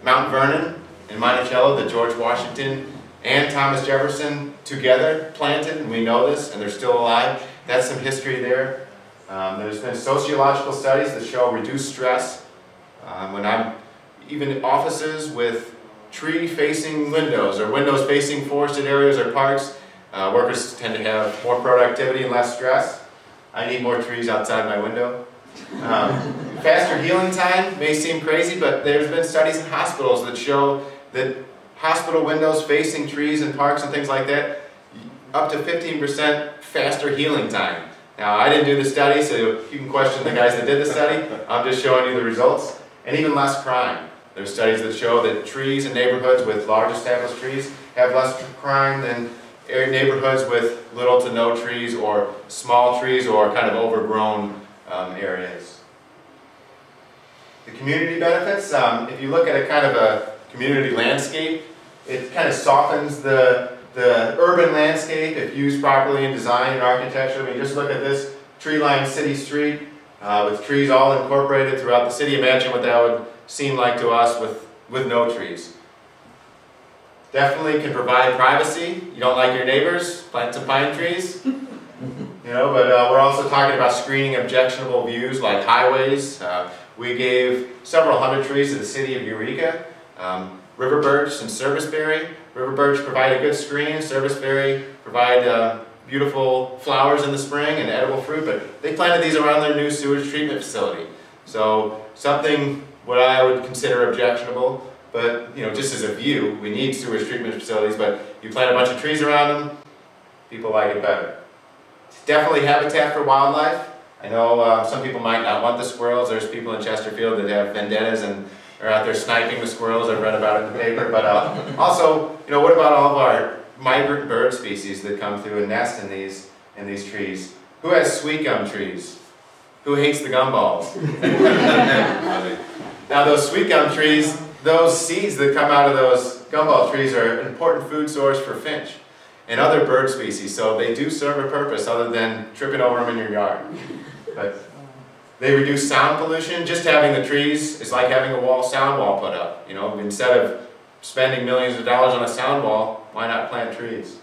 Mount Vernon in Monticello that George Washington and Thomas Jefferson together planted, and we know this, and they're still alive. That's some history there. There's been sociological studies that show reduced stress. Even offices with tree-facing windows or windows facing forested areas or parks, workers tend to have more productivity and less stress. I need more trees outside my window. Faster healing time may seem crazy, but there's been studies in hospitals that show that hospital windows facing trees and parks and things like that, up to 15% faster healing time. Now, I didn't do the study, so you can question the guys that did the study. I'm just showing you the results. And even less crime. There's studies that show that trees in neighborhoods with large established trees have less crime than neighborhoods with little to no trees or small trees or kind of overgrown areas. The community benefits, if you look at a kind of a community landscape, it kind of softens the urban landscape if used properly in design and architecture. I mean, just look at this tree-lined city street with trees all incorporated throughout the city. Imagine what that would seem like to us with no trees. Definitely can provide privacy. You don't like your neighbors? Plant some pine trees. You know, but we're also talking about screening objectionable views like highways. We gave several hundred trees to the city of Eureka. River birch and serviceberry. River birch provide a good screen. Serviceberry provide beautiful flowers in the spring and edible fruit, but they planted these around their new sewage treatment facility. So something what I would consider objectionable, but you know, just as a view, we need sewage treatment facilities, but you plant a bunch of trees around them, people like it better. It's definitely habitat for wildlife. I know some people might not want the squirrels. There's people in Chesterfield that have vendettas and are out there sniping the squirrels. I've read about it in the paper. But also, you know, what about all of our migrant bird species that come through and nest in these trees? Who has sweet gum trees? Who hates the gumballs? Now those sweet gum trees, those seeds that come out of those gumball trees are an important food source for finch and other bird species, so they do serve a purpose other than tripping over them in your yard. But they reduce sound pollution. Just having the trees is like having a sound wall put up. You know, instead of spending millions of dollars on a sound wall, why not plant trees?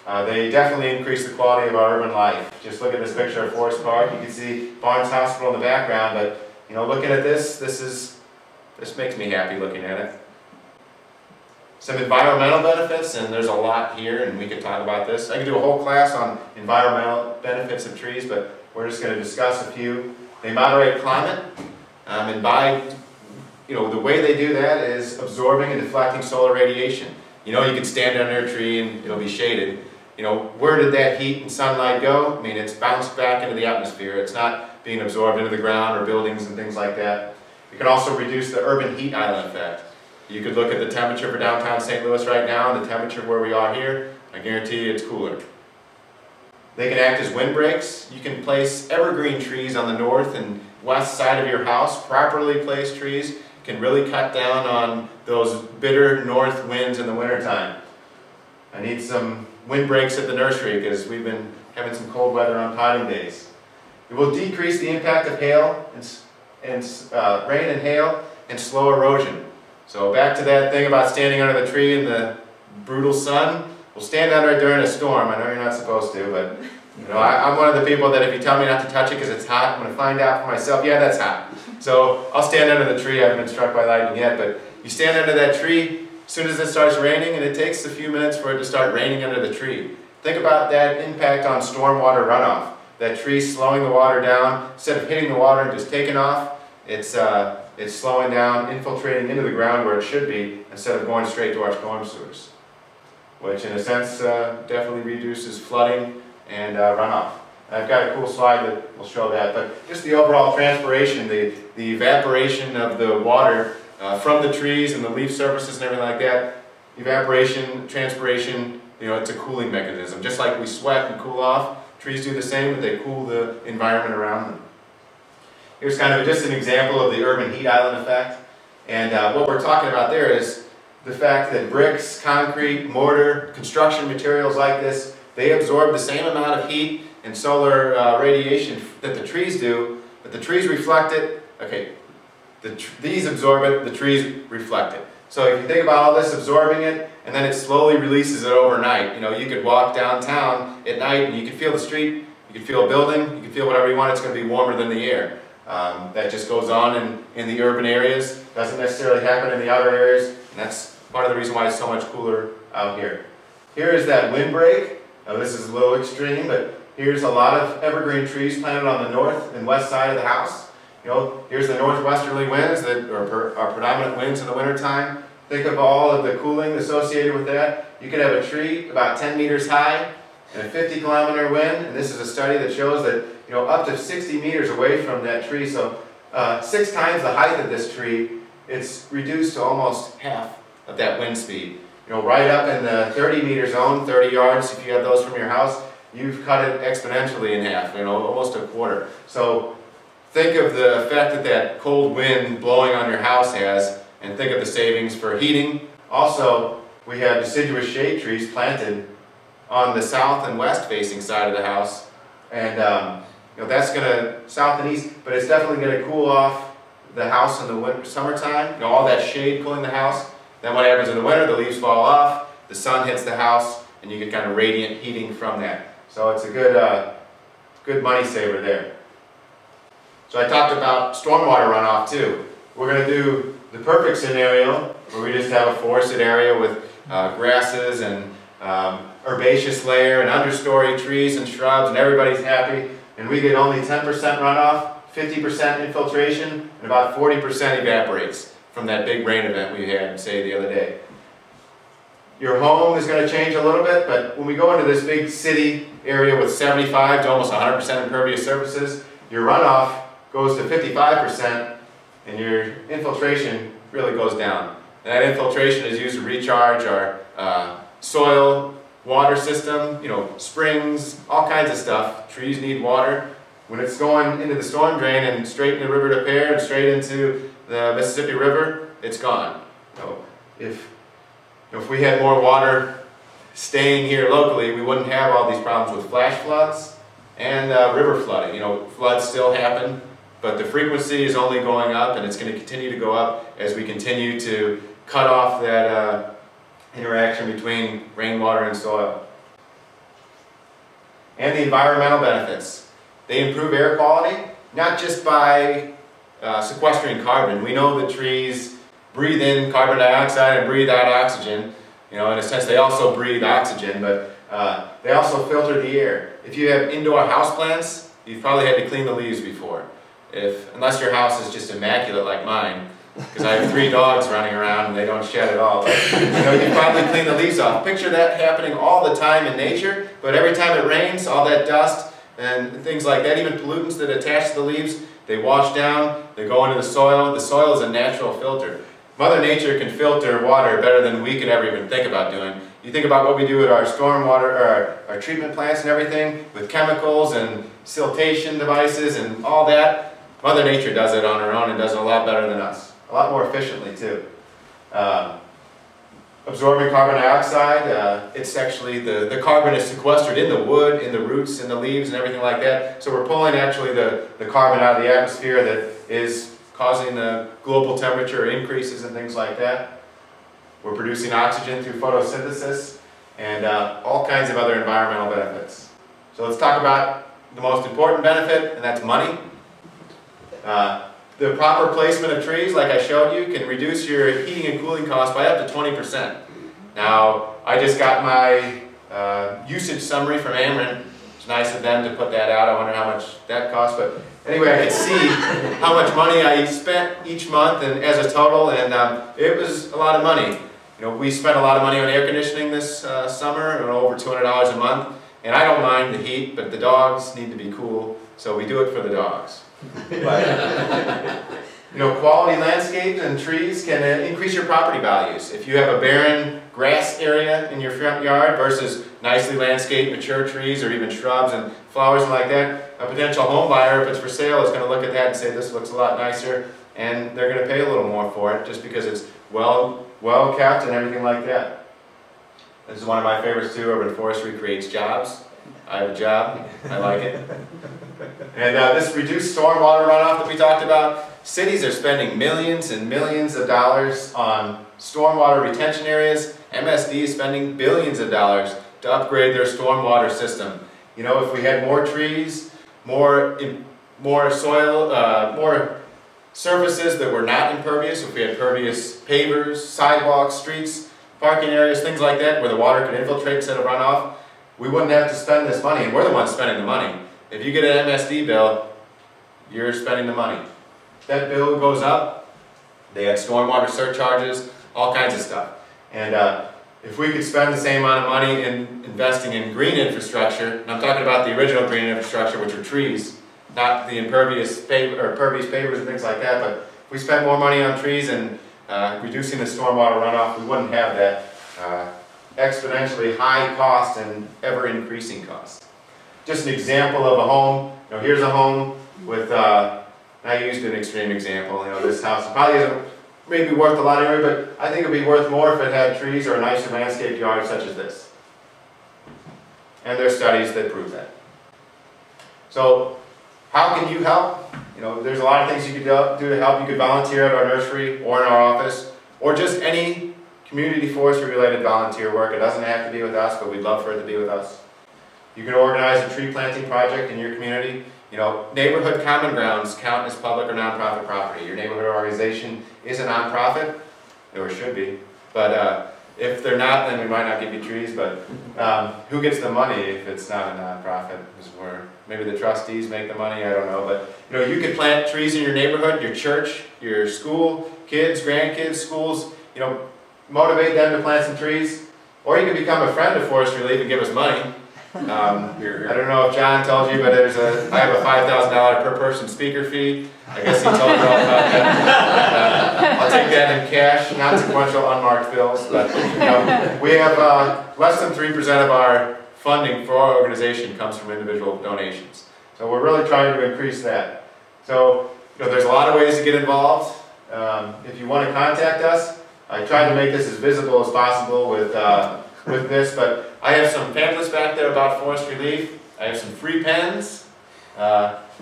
They definitely increase the quality of our urban life. Just look at this picture of Forest Park. You can see Barnes Hospital in the background, but you know, looking at this makes me happy looking at it. Some environmental benefits, and there's a lot here, and we could talk about this. I could do a whole class on environmental benefits of trees, but we're just going to discuss a few. They moderate climate, and by, you know, the way they do that is absorbing and deflecting solar radiation. You know, you can stand under a tree and it'll be shaded. You know, where did that heat and sunlight go? I mean, it's bounced back into the atmosphere. It's not being absorbed into the ground or buildings and things like that. You can also reduce the urban heat island effect. You could look at the temperature for downtown St. Louis right now and the temperature where we are here. I guarantee you it's cooler. They can act as windbreaks. You can place evergreen trees on the north and west side of your house. Properly placed trees can really cut down on those bitter north winds in the wintertime. I need some windbreaks at the nursery because we've been having some cold weather on potting days. It will decrease the impact of hail and rain and hail and slow erosion. So back to that thing about standing under the tree in the brutal sun. We'll stand under it during a storm. I know you're not supposed to, but you know, I'm one of the people that if you tell me not to touch it because it's hot, I'm going to find out for myself, yeah, that's hot. So I'll stand under the tree. I haven't been struck by lightning yet, but you stand under that tree as soon as it starts raining, and it takes a few minutes for it to start raining under the tree. Think about that impact on stormwater runoff. That tree slowing the water down, instead of hitting the water and just taking off, it's slowing down, infiltrating into the ground where it should be, instead of going straight to our storm sewers, which in a sense definitely reduces flooding and runoff. I've got a cool slide that will show that, but just the overall transpiration, the evaporation of the water from the trees and the leaf surfaces and everything like that, evaporation, transpiration, you know, it's a cooling mechanism. Just like we sweat and cool off, trees do the same, but they cool the environment around them. Here's kind of just an example of the urban heat island effect. And what we're talking about there is the fact that bricks, concrete, mortar, construction materials like this, they absorb the same amount of heat and solar radiation that the trees do, but the trees reflect it. Okay, these absorb it, the trees reflect it. So if you think about all this absorbing it, and then it slowly releases it overnight. You know, you could walk downtown at night and you can feel the street, you can feel a building, you can feel whatever you want, it's going to be warmer than the air. That just goes on in the urban areas, doesn't necessarily happen in the outer areas, and that's part of the reason why it's so much cooler out here. Here is that windbreak. Now this is a little extreme, but here's a lot of evergreen trees planted on the north and west side of the house. Here's the northwesterly winds that are predominant winds in the wintertime. Think of all of the cooling associated with that. You could have a tree about 10 meters high and a 50-kilometer wind, and this is a study that shows that up to 60 meters away from that tree, so 6 times the height of this tree, it's reduced to almost half of that wind speed. Right up in the 30-meter zone, 30 yards, if you have those from your house, you've cut it exponentially in half, almost a quarter. So think of the effect that that cold wind blowing on your house has, and think of the savings for heating. Also, we have deciduous shade trees planted on the south and west facing side of the house, and that's going to, south and east, but it's definitely going to cool off the house in the summertime. All that shade cooling the house. Then what happens in the winter, the leaves fall off, the sun hits the house, and you get kind of radiant heating from that. So it's a good money saver there. So I talked about stormwater runoff too. We're going to do the perfect scenario where we just have a forested area with grasses and herbaceous layer and understory trees and shrubs, and everybody's happy. And we get only 10% runoff, 50% infiltration, and about 40% evaporates from that big rain event we had, say, the other day. Your home is going to change a little bit, but when we go into this big city area with 75 to almost 100% impervious surfaces, your runoff goes to 55%, and your infiltration really goes down. And that infiltration is used to recharge our soil, water system, springs, all kinds of stuff. Trees need water. When it's going into the storm drain and straight into the River des Peres and straight into the Mississippi River, it's gone. So if we had more water staying here locally, we wouldn't have all these problems with flash floods and river flooding. Floods still happen, but the frequency is only going up, and it's going to continue to go up as we continue to cut off that interaction between rainwater and soil. And the environmental benefits. They improve air quality, not just by sequestering carbon. We know that trees breathe in carbon dioxide and breathe out oxygen. In a sense, they also breathe oxygen, but they also filter the air. If you have indoor houseplants, you've probably had to clean the leaves before. Unless your house is just immaculate like mine, because I have 3 dogs running around and they don't shed at all. But, you probably clean the leaves off. Picture that happening all the time in nature, but every time it rains, all that dust and things like that, even pollutants that attach to the leaves, they wash down, they go into the soil. The soil is a natural filter. Mother Nature can filter water better than we could ever even think about doing. You think about what we do with our stormwater, or our treatment plants and everything, with chemicals and siltation devices and all that. Mother Nature does it on her own and does it a lot better than us. A lot more efficiently too. Absorbing carbon dioxide, it's actually, the carbon is sequestered in the wood, in the roots, in the leaves and everything like that. So we're pulling actually the carbon out of the atmosphere that is causing the global temperature increases and things like that. We're producing oxygen through photosynthesis and all kinds of other environmental benefits. So let's talk about the most important benefit, and that's money. The proper placement of trees, like I showed you, can reduce your heating and cooling costs by up to 20%. Now, I just got my usage summary from Ameren. It's nice of them to put that out. I wonder how much that costs. But anyway, I could see how much money I spent each month and as a total, and it was a lot of money. We spent a lot of money on air conditioning this summer, over $200 a month. And I don't mind the heat, but the dogs need to be cool, so we do it for the dogs. But, quality landscapes and trees can increase your property values. If you have a barren grass area in your front yard versus nicely landscaped mature trees or even shrubs and flowers and like that, a potential home buyer, if it's for sale, is going to look at that and say, this looks a lot nicer, and they're going to pay a little more for it just because it's well kept and everything like that. This is one of my favorites too. Urban forestry creates jobs. I have a job. I like it. And this reduced stormwater runoff that we talked about. Cities are spending millions and millions of dollars on stormwater retention areas. MSD is spending billions of dollars to upgrade their stormwater system. If we had more trees, more soil, more surfaces that were not impervious, if we had pervious pavers, sidewalks, streets, parking areas, things like that, where the water could infiltrate instead of run off, we wouldn't have to spend this money, and we're the ones spending the money. If you get an MSD bill, you're spending the money. That bill goes up, they had stormwater surcharges, all kinds of stuff. And if we could spend the same amount of money in investing in green infrastructure, and I'm talking about the original green infrastructure, which are trees, not the impervious pavers and things like that, but if we spend more money on trees and reducing the stormwater runoff, we wouldn't have that exponentially high cost and ever increasing cost. Just an example of a home. You know, here's a home with, I used an extreme example, you know, this house probably isn't maybe worth a lot anyway, but I think it would be worth more if it had trees or a nicer landscaped yard such as this. And there are studies that prove that. So how can you help? You know, there's a lot of things you could do to help. You could volunteer at our nursery or in our office, or just any community forestry related volunteer work. It doesn't have to be with us, but we'd love for it to be with us. You can organize a tree planting project in your community. You know, neighborhood common grounds count as public or nonprofit property. Your neighborhood organization is a nonprofit, or it should be. But if they're not, then we might not give you trees. But who gets the money if it's not a nonprofit? Because maybe the trustees make the money. I don't know. But you know, you could plant trees in your neighborhood, your church, your school, kids, grandkids, schools. You know, motivate them to plant some trees, or you can become a friend of Forest Relief and give us money. I don't know if John told you, but I have a $5,000 per person speaker fee. I guess he told you all about that. I'll take that in cash, not sequential unmarked bills. But you know, we have less than 3% of our funding for our organization comes from individual donations. So we're really trying to increase that. So you know, there's a lot of ways to get involved. If you want to contact us, I tried to make this as visible as possible with this, but I have some pamphlets back there about Forest Relief. I have some free pens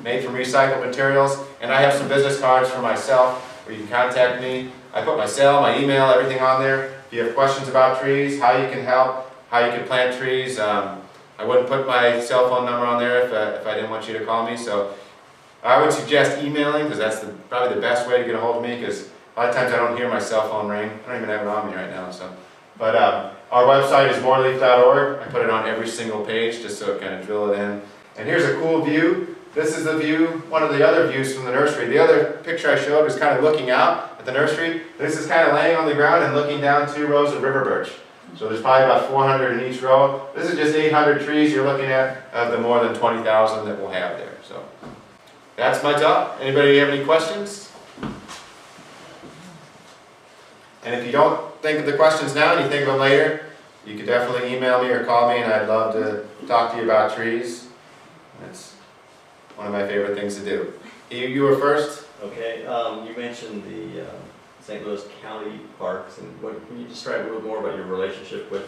made from recycled materials, and I have some business cards for myself where you can contact me. I put my cell, my email, everything on there. If you have questions about trees, how you can help, how you can plant trees, I wouldn't put my cell phone number on there if I didn't want you to call me. So I would suggest emailing, because that's probably the best way to get a hold of me, because a lot of times I don't hear my cell phone ring. I don't even have it on me right now. So, but our website is moreleaf.org. I put it on every single page just so it kind of drill it in. And here's a cool view. This is the view, one of the other views from the nursery. The other picture I showed was kind of looking out at the nursery. This is kind of laying on the ground and looking down 2 rows of river birch. So there's probably about 400 in each row. This is just 800 trees you're looking at of the more than 20,000 that we'll have there. So that's my talk. Anybody have any questions? And if you don't think of the questions now and you think of them later, you could definitely email me or call me, and I'd love to talk to you about trees. It's one of my favorite things to do. You were first? Okay, you mentioned the St. Louis County parks, and can you describe a little more about your relationship with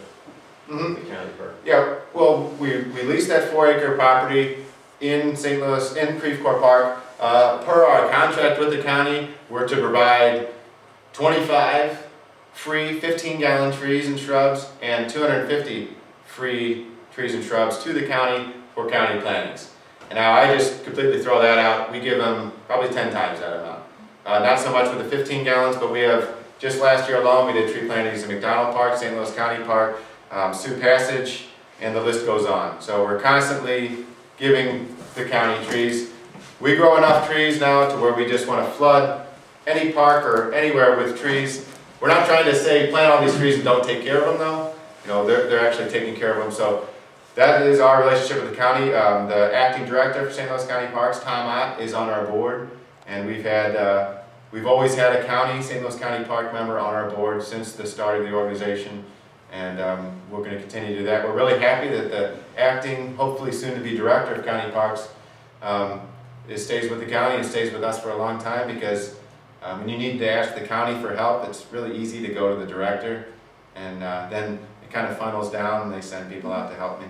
the county park? Yeah, well, we leased that 4-acre property in St. Louis, in Creve Coeur Park. Per our contract with the county, we're to provide 25 free 15-gallon trees and shrubs and 250 free trees and shrubs to the county for county plantings. And now I just completely throw that out. We give them probably 10 times that amount. Not so much with the 15 gallons, but we have, just last year alone, we did tree plantings in McDonald Park, St. Louis County Park, Sioux Passage, and the list goes on. So we're constantly giving the county trees. We grow enough trees now to where we just want to flood any park or anywhere with trees. We're not trying to say plant all these trees and don't take care of them though. You know, they're actually taking care of them. So that is our relationship with the county. The acting director for St. Louis County Parks, Tom Ott, is on our board, and we've always had a St. Louis County Park member on our board since the start of the organization, and we're going to continue to do that. We're really happy that the acting, hopefully soon to be director of county parks, stays with the county and stays with us for a long time, because when you need to ask the county for help, it's really easy to go to the director, and then it kind of funnels down and they send people out to help me.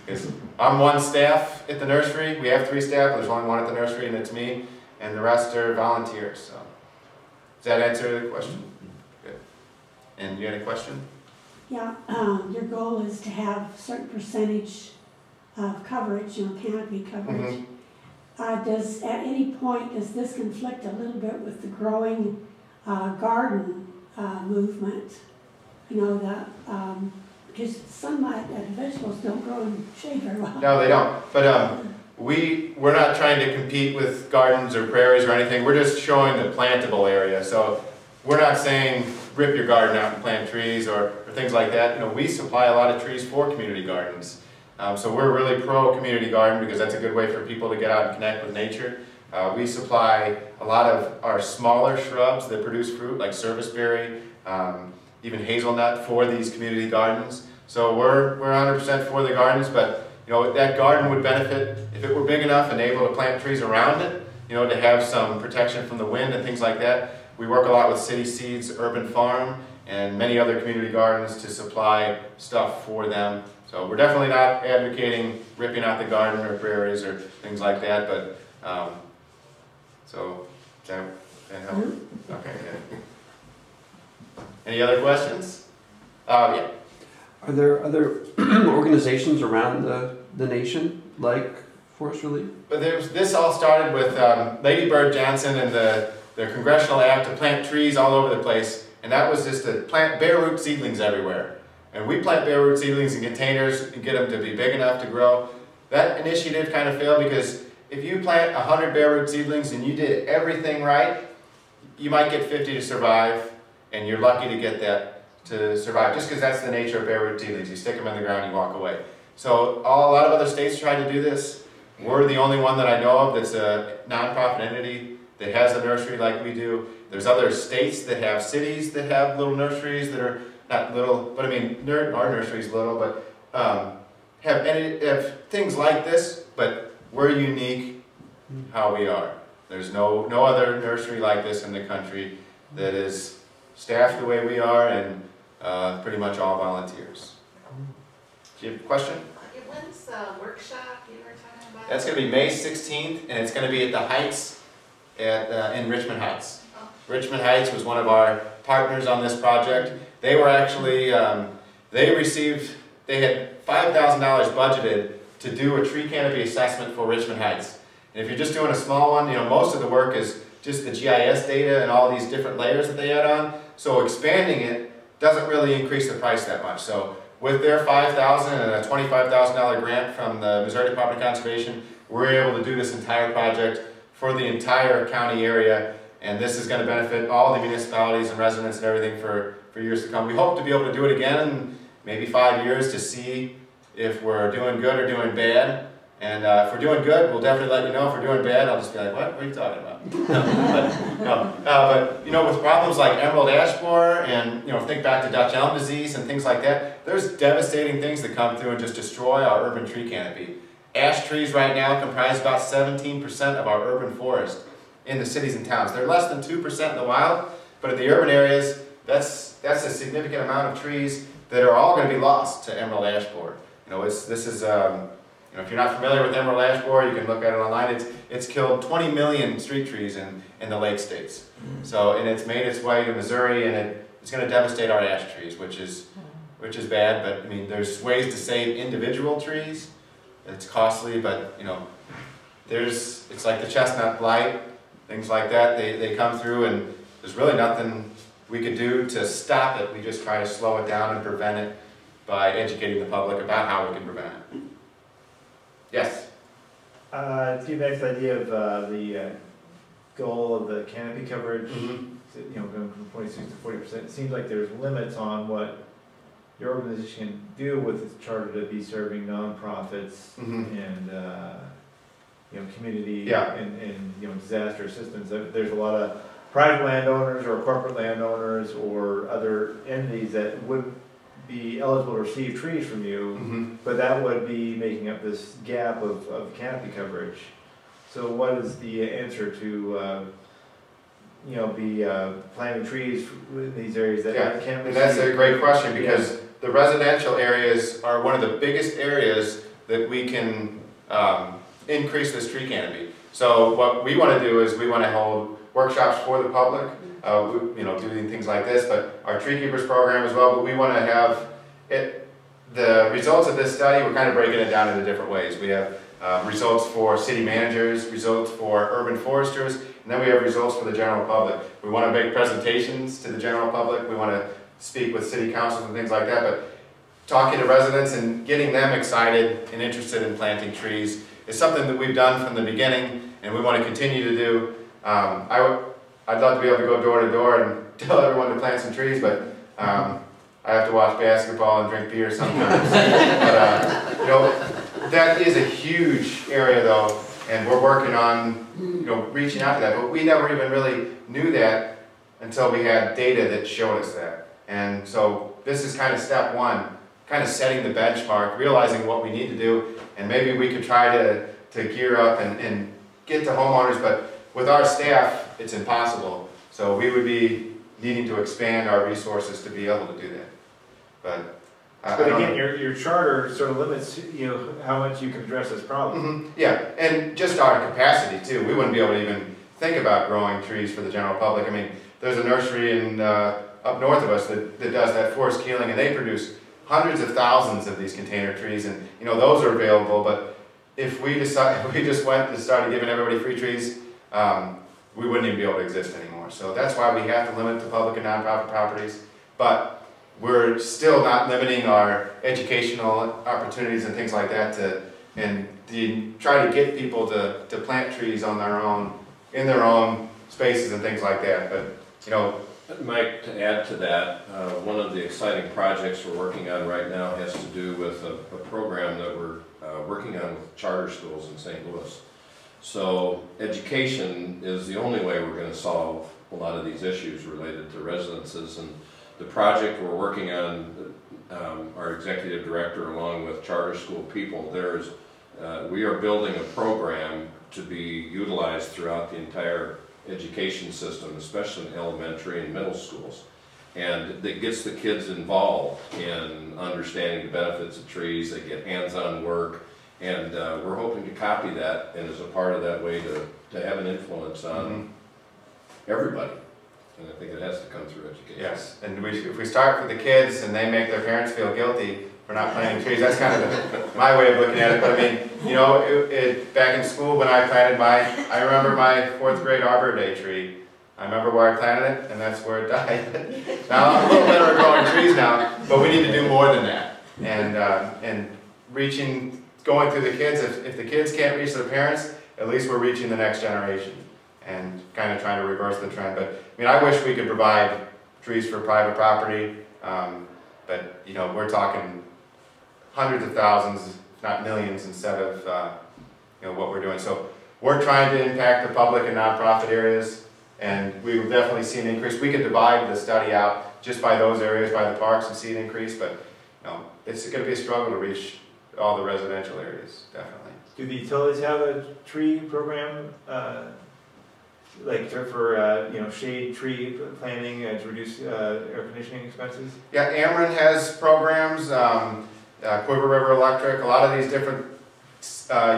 Because I'm one staff at the nursery. We have 3 staff, but there's only one at the nursery, and it's me, and the rest are volunteers. So does that answer the question? Good. And you had a question? Yeah, your goal is to have a certain percentage of coverage, canopy coverage. Does, at any point, does this conflict a little bit with the growing garden movement? You know, the because sunlight and vegetables don't grow in shade very well. No, they don't. But we're not trying to compete with gardens or prairies or anything. We're just showing the plantable area. So we're not saying rip your garden out and plant trees or things like that. You know, we supply a lot of trees for community gardens. So we're really pro community garden because that's a good way for people to get out and connect with nature. We supply a lot of our smaller shrubs that produce fruit, like serviceberry, even hazelnut, for these community gardens. So we're 100% for the gardens, but you know, that garden would benefit if it were big enough and able to plant trees around it, you know, to have some protection from the wind and things like that. We work a lot with City Seeds, Urban Farm, and many other community gardens to supply stuff for them. So we're definitely not advocating ripping out the garden or prairies or things like that, but so, does that help? Okay, good. Any other questions? Yeah. Are there other organizations around the nation like Forest Relief? But this all started with Lady Bird Johnson and the congressional act to plant trees all over the place, and that was just to plant bare root seedlings everywhere. And we plant bare root seedlings in containers and get them to be big enough to grow. That initiative kind of failed because if you plant 100 bare root seedlings and you did everything right, you might get 50 to survive, and you're lucky to get that to survive, just because that's the nature of bare root seedlings. You stick them in the ground, you walk away. So a lot of other states tried to do this. We're the only one that I know of that's a nonprofit entity that has a nursery like we do. There's other states that have cities that have little nurseries that are not little, but I mean, our nursery's little, but have things like this, but we're unique how we are. There's no other nursery like this in the country that is staffed the way we are and pretty much all volunteers. Do you have a question? When's the workshop you were talking about? That's going to be May 16th, and it's going to be at the Heights in Richmond Heights. Oh. Richmond Heights was one of our partners on this project. They were actually, they had $5,000 budgeted to do a tree canopy assessment for Richmond Heights. And if you're just doing a small one, you know, most of the work is just the GIS data and all these different layers that they add on. So expanding it doesn't really increase the price that much. So with their $5,000 and a $25,000 grant from the Missouri Department of Conservation, we're able to do this entire project for the entire county area. And this is going to benefit all the municipalities and residents and everything for years to come. We hope to be able to do it again in maybe 5 years to see if we're doing good or doing bad. And if we're doing good, we'll definitely let you know. If we're doing bad, I'll just be like, what are you talking about? But you know, with problems like emerald ash borer and, you know, think back to Dutch elm disease and things like that, there's devastating things that come through and just destroy our urban tree canopy. Ash trees right now comprise about 17% of our urban forest in the cities and towns. They're less than 2% in the wild, but in the urban areas, that's a significant amount of trees that are all going to be lost to emerald ash borer. You know, you know, if you're not familiar with emerald ash borer, you can look at it online. It's killed 20 million street trees in the lake states. So, and it's made its way to Missouri, and it's going to devastate our ash trees, which is bad. But I mean, there's ways to save individual trees. It's costly, but you know, it's like the chestnut blight, things like that. They come through, and there's really nothing we could do to stop it. We just try to slow it down and prevent it by educating the public about how we can prevent it. Yes? To give you a nice idea of the goal of the canopy coverage, you know, going from 26 to 40%, it seems like there's limits on what your organization can do with its charter to be serving nonprofits and you know, community and you know, disaster assistance. There's a lot of private landowners or corporate landowners or other entities that would be eligible to receive trees from you, but that would be making up this gap of canopy coverage. So what is the answer to you know, be planting trees in these areas that can't receive? And that's a great question, because the residential areas are one of the biggest areas that we can increase this tree canopy. So what we want to do is we want to hold workshops for the public, you know, doing things like this, but our tree keepers program as well. But we want to have the results of this study, we're kind of breaking it down into different ways. We have results for city managers, results for urban foresters, and then we have results for the general public. We want to make presentations to the general public. We want to speak with city councils and things like that. But talking to residents and getting them excited and interested in planting trees is something that we've done from the beginning, and we want to continue to do. I'd love to be able to go door to door and tell everyone to plant some trees, but I have to watch basketball and drink beer sometimes. But you know, that is a huge area though, and we're working on reaching out to that. But we never even really knew that until we had data that showed us that. And so this is kind of step one, kind of setting the benchmark, realizing what we need to do, and maybe we could try to gear up and get to homeowners, but with our staff, it's impossible. So we would be needing to expand our resources to be able to do that. But again, your charter sort of limits how much you can address this problem. Yeah, and just our capacity too. We wouldn't be able to even think about growing trees for the general public. I mean, there's a nursery in up north of us that does that, Forest Keeling, and they produce hundreds of thousands of these container trees, and those are available. But if we just went and started giving everybody free trees, we wouldn't even be able to exist anymore. So that's why we have to limit the public and nonprofit properties. But we're still not limiting our educational opportunities and things like that to try to get people to plant trees on their own, in their own spaces and things like that. But Mike, to add to that, one of the exciting projects we're working on right now has to do with a program that we're working on with charter schools in St. Louis. So education is the only way we're going to solve a lot of these issues related to residences. And the project we're working on, our executive director along with charter school people, we are building a program to be utilized throughout the entire education system, especially in elementary and middle schools. And that gets the kids involved in understanding the benefits of trees. They get hands-on work. And we're hoping to copy that, and as a part of that way to have an influence on everybody. And I think it has to come through education. Yes, and if we start with the kids and they make their parents feel guilty for not planting trees, that's kind of my way of looking at it. But I mean, back in school when I planted I remember my 4th grade Arbor Day tree. I remember where I planted it, and that's where it died. Now I'm a little better at growing trees now, but we need to do more than that. And going through the kids, if the kids can't reach their parents, at least we're reaching the next generation and kind of trying to reverse the trend. But I mean, I wish we could provide trees for private property, but we're talking hundreds of thousands, if not millions, instead of what we're doing. So we're trying to impact the public and nonprofit areas, and we've definitely seen an increase. We could divide the study out just by those areas, by the parks, and see an increase, but it's going to be a struggle to reach all the residential areas, definitely. Do the utilities have a tree program, like for shade tree planting to reduce air conditioning expenses? Yeah, Ameren has programs. Quiver River Electric. A lot of these different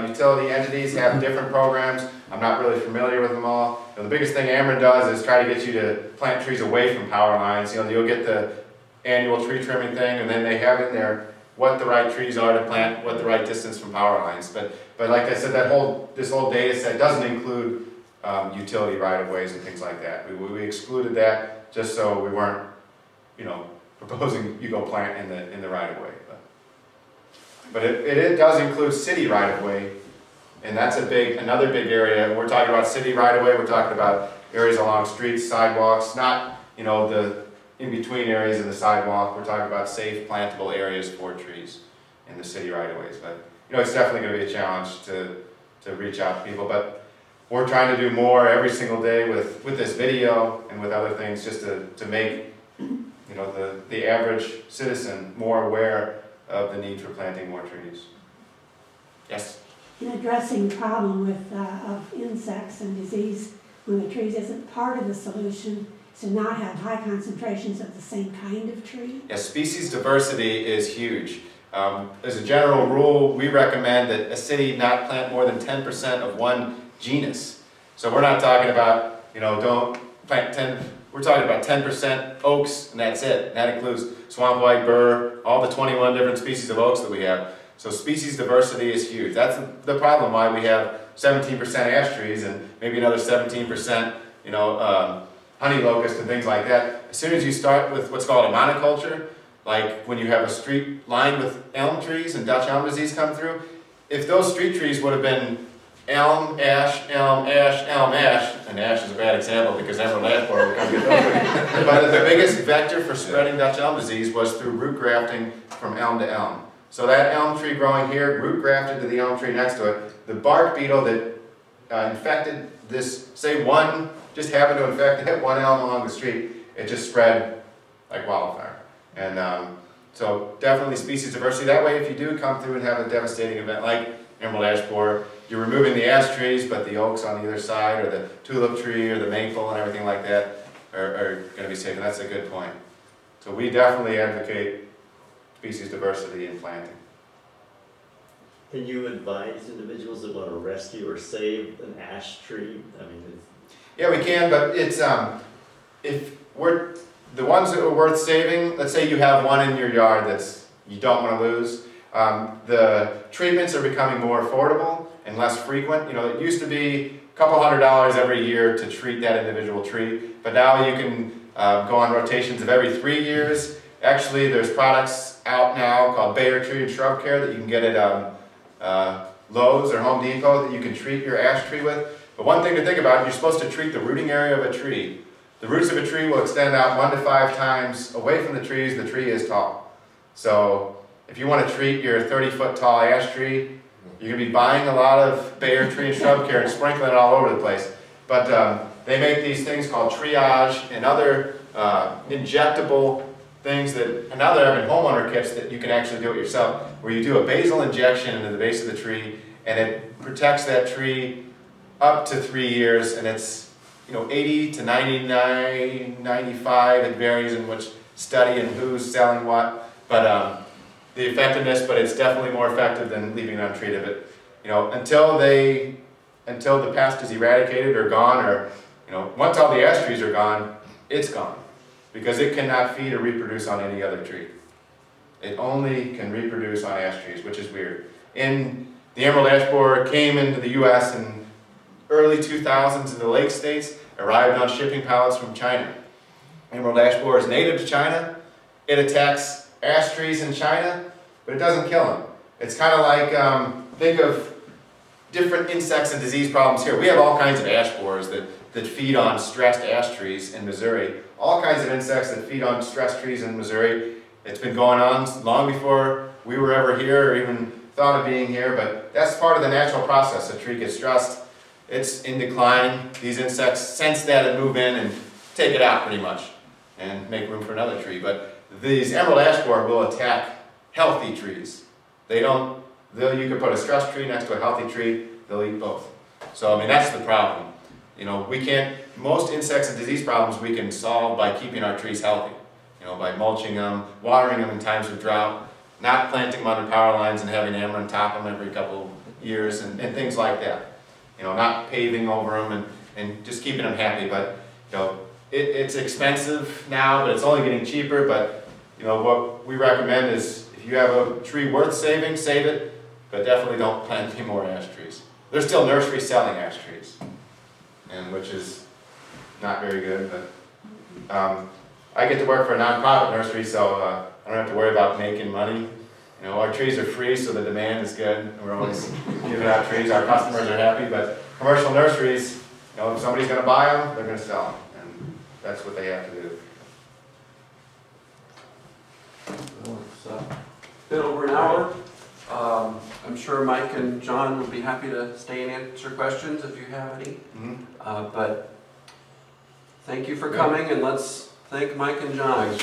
utility entities have different programs. I'm not really familiar with them all. The biggest thing Ameren does is try to get you to plant trees away from power lines. You'll get the annual tree trimming thing, and then they have in there what the right trees are to plant, what the right distance from power lines. But like I said, this whole data set doesn't include utility right-of-ways and things like that. We excluded that just so we weren't, proposing you go plant in the right-of-way. But it does include city right-of-way, and that's another big area. We're talking about city right-of-way. We're talking about areas along streets, sidewalks, not the in-between areas of the sidewalk. We're talking about safe, plantable areas for trees in the city right-of-ways. But it's definitely going to be a challenge to reach out to people. But we're trying to do more every single day with this video and with other things, just to make the average citizen more aware of the need for planting more trees. Yes? In addressing the problem of insects and disease when the trees isn't part of the solution, to not have high concentrations of the same kind of tree? Yes, species diversity is huge. As a general rule, we recommend that a city not plant more than 10% of one genus. So we're not talking about, don't plant 10, we're talking about 10% oaks, and that's it. And that includes swamp white bur, all the 21 different species of oaks that we have. So species diversity is huge. That's the problem why we have 17% ash trees and maybe another 17%, honey locust and things like that. As soon as you start with what's called a monoculture, like when you have a street lined with elm trees and Dutch elm disease come through, if those street trees would have been elm, ash, elm, ash, elm, ash, and ash is a bad example because emerald ash borer would come get those. But the biggest vector for spreading Dutch elm disease was through root grafting from elm to elm. So that elm tree growing here, root grafted to the elm tree next to it, the bark beetle that infected this, say one, just happened to infect that one elm along the street, it just spread like wildfire. And so definitely species diversity. That way, if you do come through and have a devastating event like emerald ash borer, you're removing the ash trees, but the oaks on either side, or the tulip tree, or the maple, and everything like that are going to be safe, and that's a good point. So we definitely advocate species diversity in planting. Can you advise individuals that want to rescue or save an ash tree? I mean, yeah, we can, but it's if we're the ones that are worth saving. Let's say you have one in your yard that's you don't want to lose. The treatments are becoming more affordable and less frequent. You know, it used to be a couple $100 every year to treat that individual tree, but now you can go on rotations of every 3 years. Actually, there's products out now called Bayer Tree and Shrub Care that you can get at Lowe's or Home Depot that you can treat your ash tree with. But one thing to think about, you're supposed to treat the rooting area of a tree. The roots of a tree will extend out 1 to 5 times away from the trees the tree is tall. So if you want to treat your 30-foot tall ash tree, you're going to be buying a lot of Bayer Tree and Shrub Care and sprinkling it all over the place. But they make these things called triage and other injectable things that, and now they're having homeowner kits that you can actually do it yourself, where you do a basal injection into the base of the tree, and it protects that tree up to 3 years, and it's 80 to 99, 95, it varies in which study and who's selling what, but the effectiveness, but it's definitely more effective than leaving it untreated. But until the pest is eradicated or gone, or once all the ash trees are gone, it's gone, because it cannot feed or reproduce on any other tree. It only can reproduce on ash trees, which is weird. The emerald ash borer came into the U.S. in early 2000s in the Lake States, arrived on shipping pallets from China. Emerald ash borer is native to China. It attacks ash trees in China, but it doesn't kill them. It's kind of like, think of different insects and disease problems here. We have all kinds of ash borers that feed on stressed ash trees in Missouri. All kinds of insects that feed on stressed trees in Missouri. It's been going on long before we were ever here or even thought of being here, but that's part of the natural process. A tree gets stressed, it's in decline. These insects sense that and move in and take it out pretty much and make room for another tree. But these emerald ash borer will attack healthy trees. You can put a stressed tree next to a healthy tree, they'll eat both. So I mean, that's the problem. Most insects and disease problems we can solve by keeping our trees healthy. By mulching them, watering them in times of drought, not planting them under power lines and having amaranth top them every couple years and things like that. Not paving over them and just keeping them happy. But it's expensive now, but it's only getting cheaper. But what we recommend is if you have a tree worth saving, save it, but definitely don't plant any more ash trees. There's still nurseries selling ash trees, and which is not very good. But I get to work for a nonprofit nursery, so I don't have to worry about making money. Our trees are free, so the demand is good, and we're always giving out trees. Our customers are happy, but commercial nurseries, if somebody's going to buy them, they're going to sell them, and that's what they have to do. Well, it's been over an hour. I'm sure Mike and John will be happy to stay and answer questions if you have any. But thank you for coming, and let's thank Mike and John.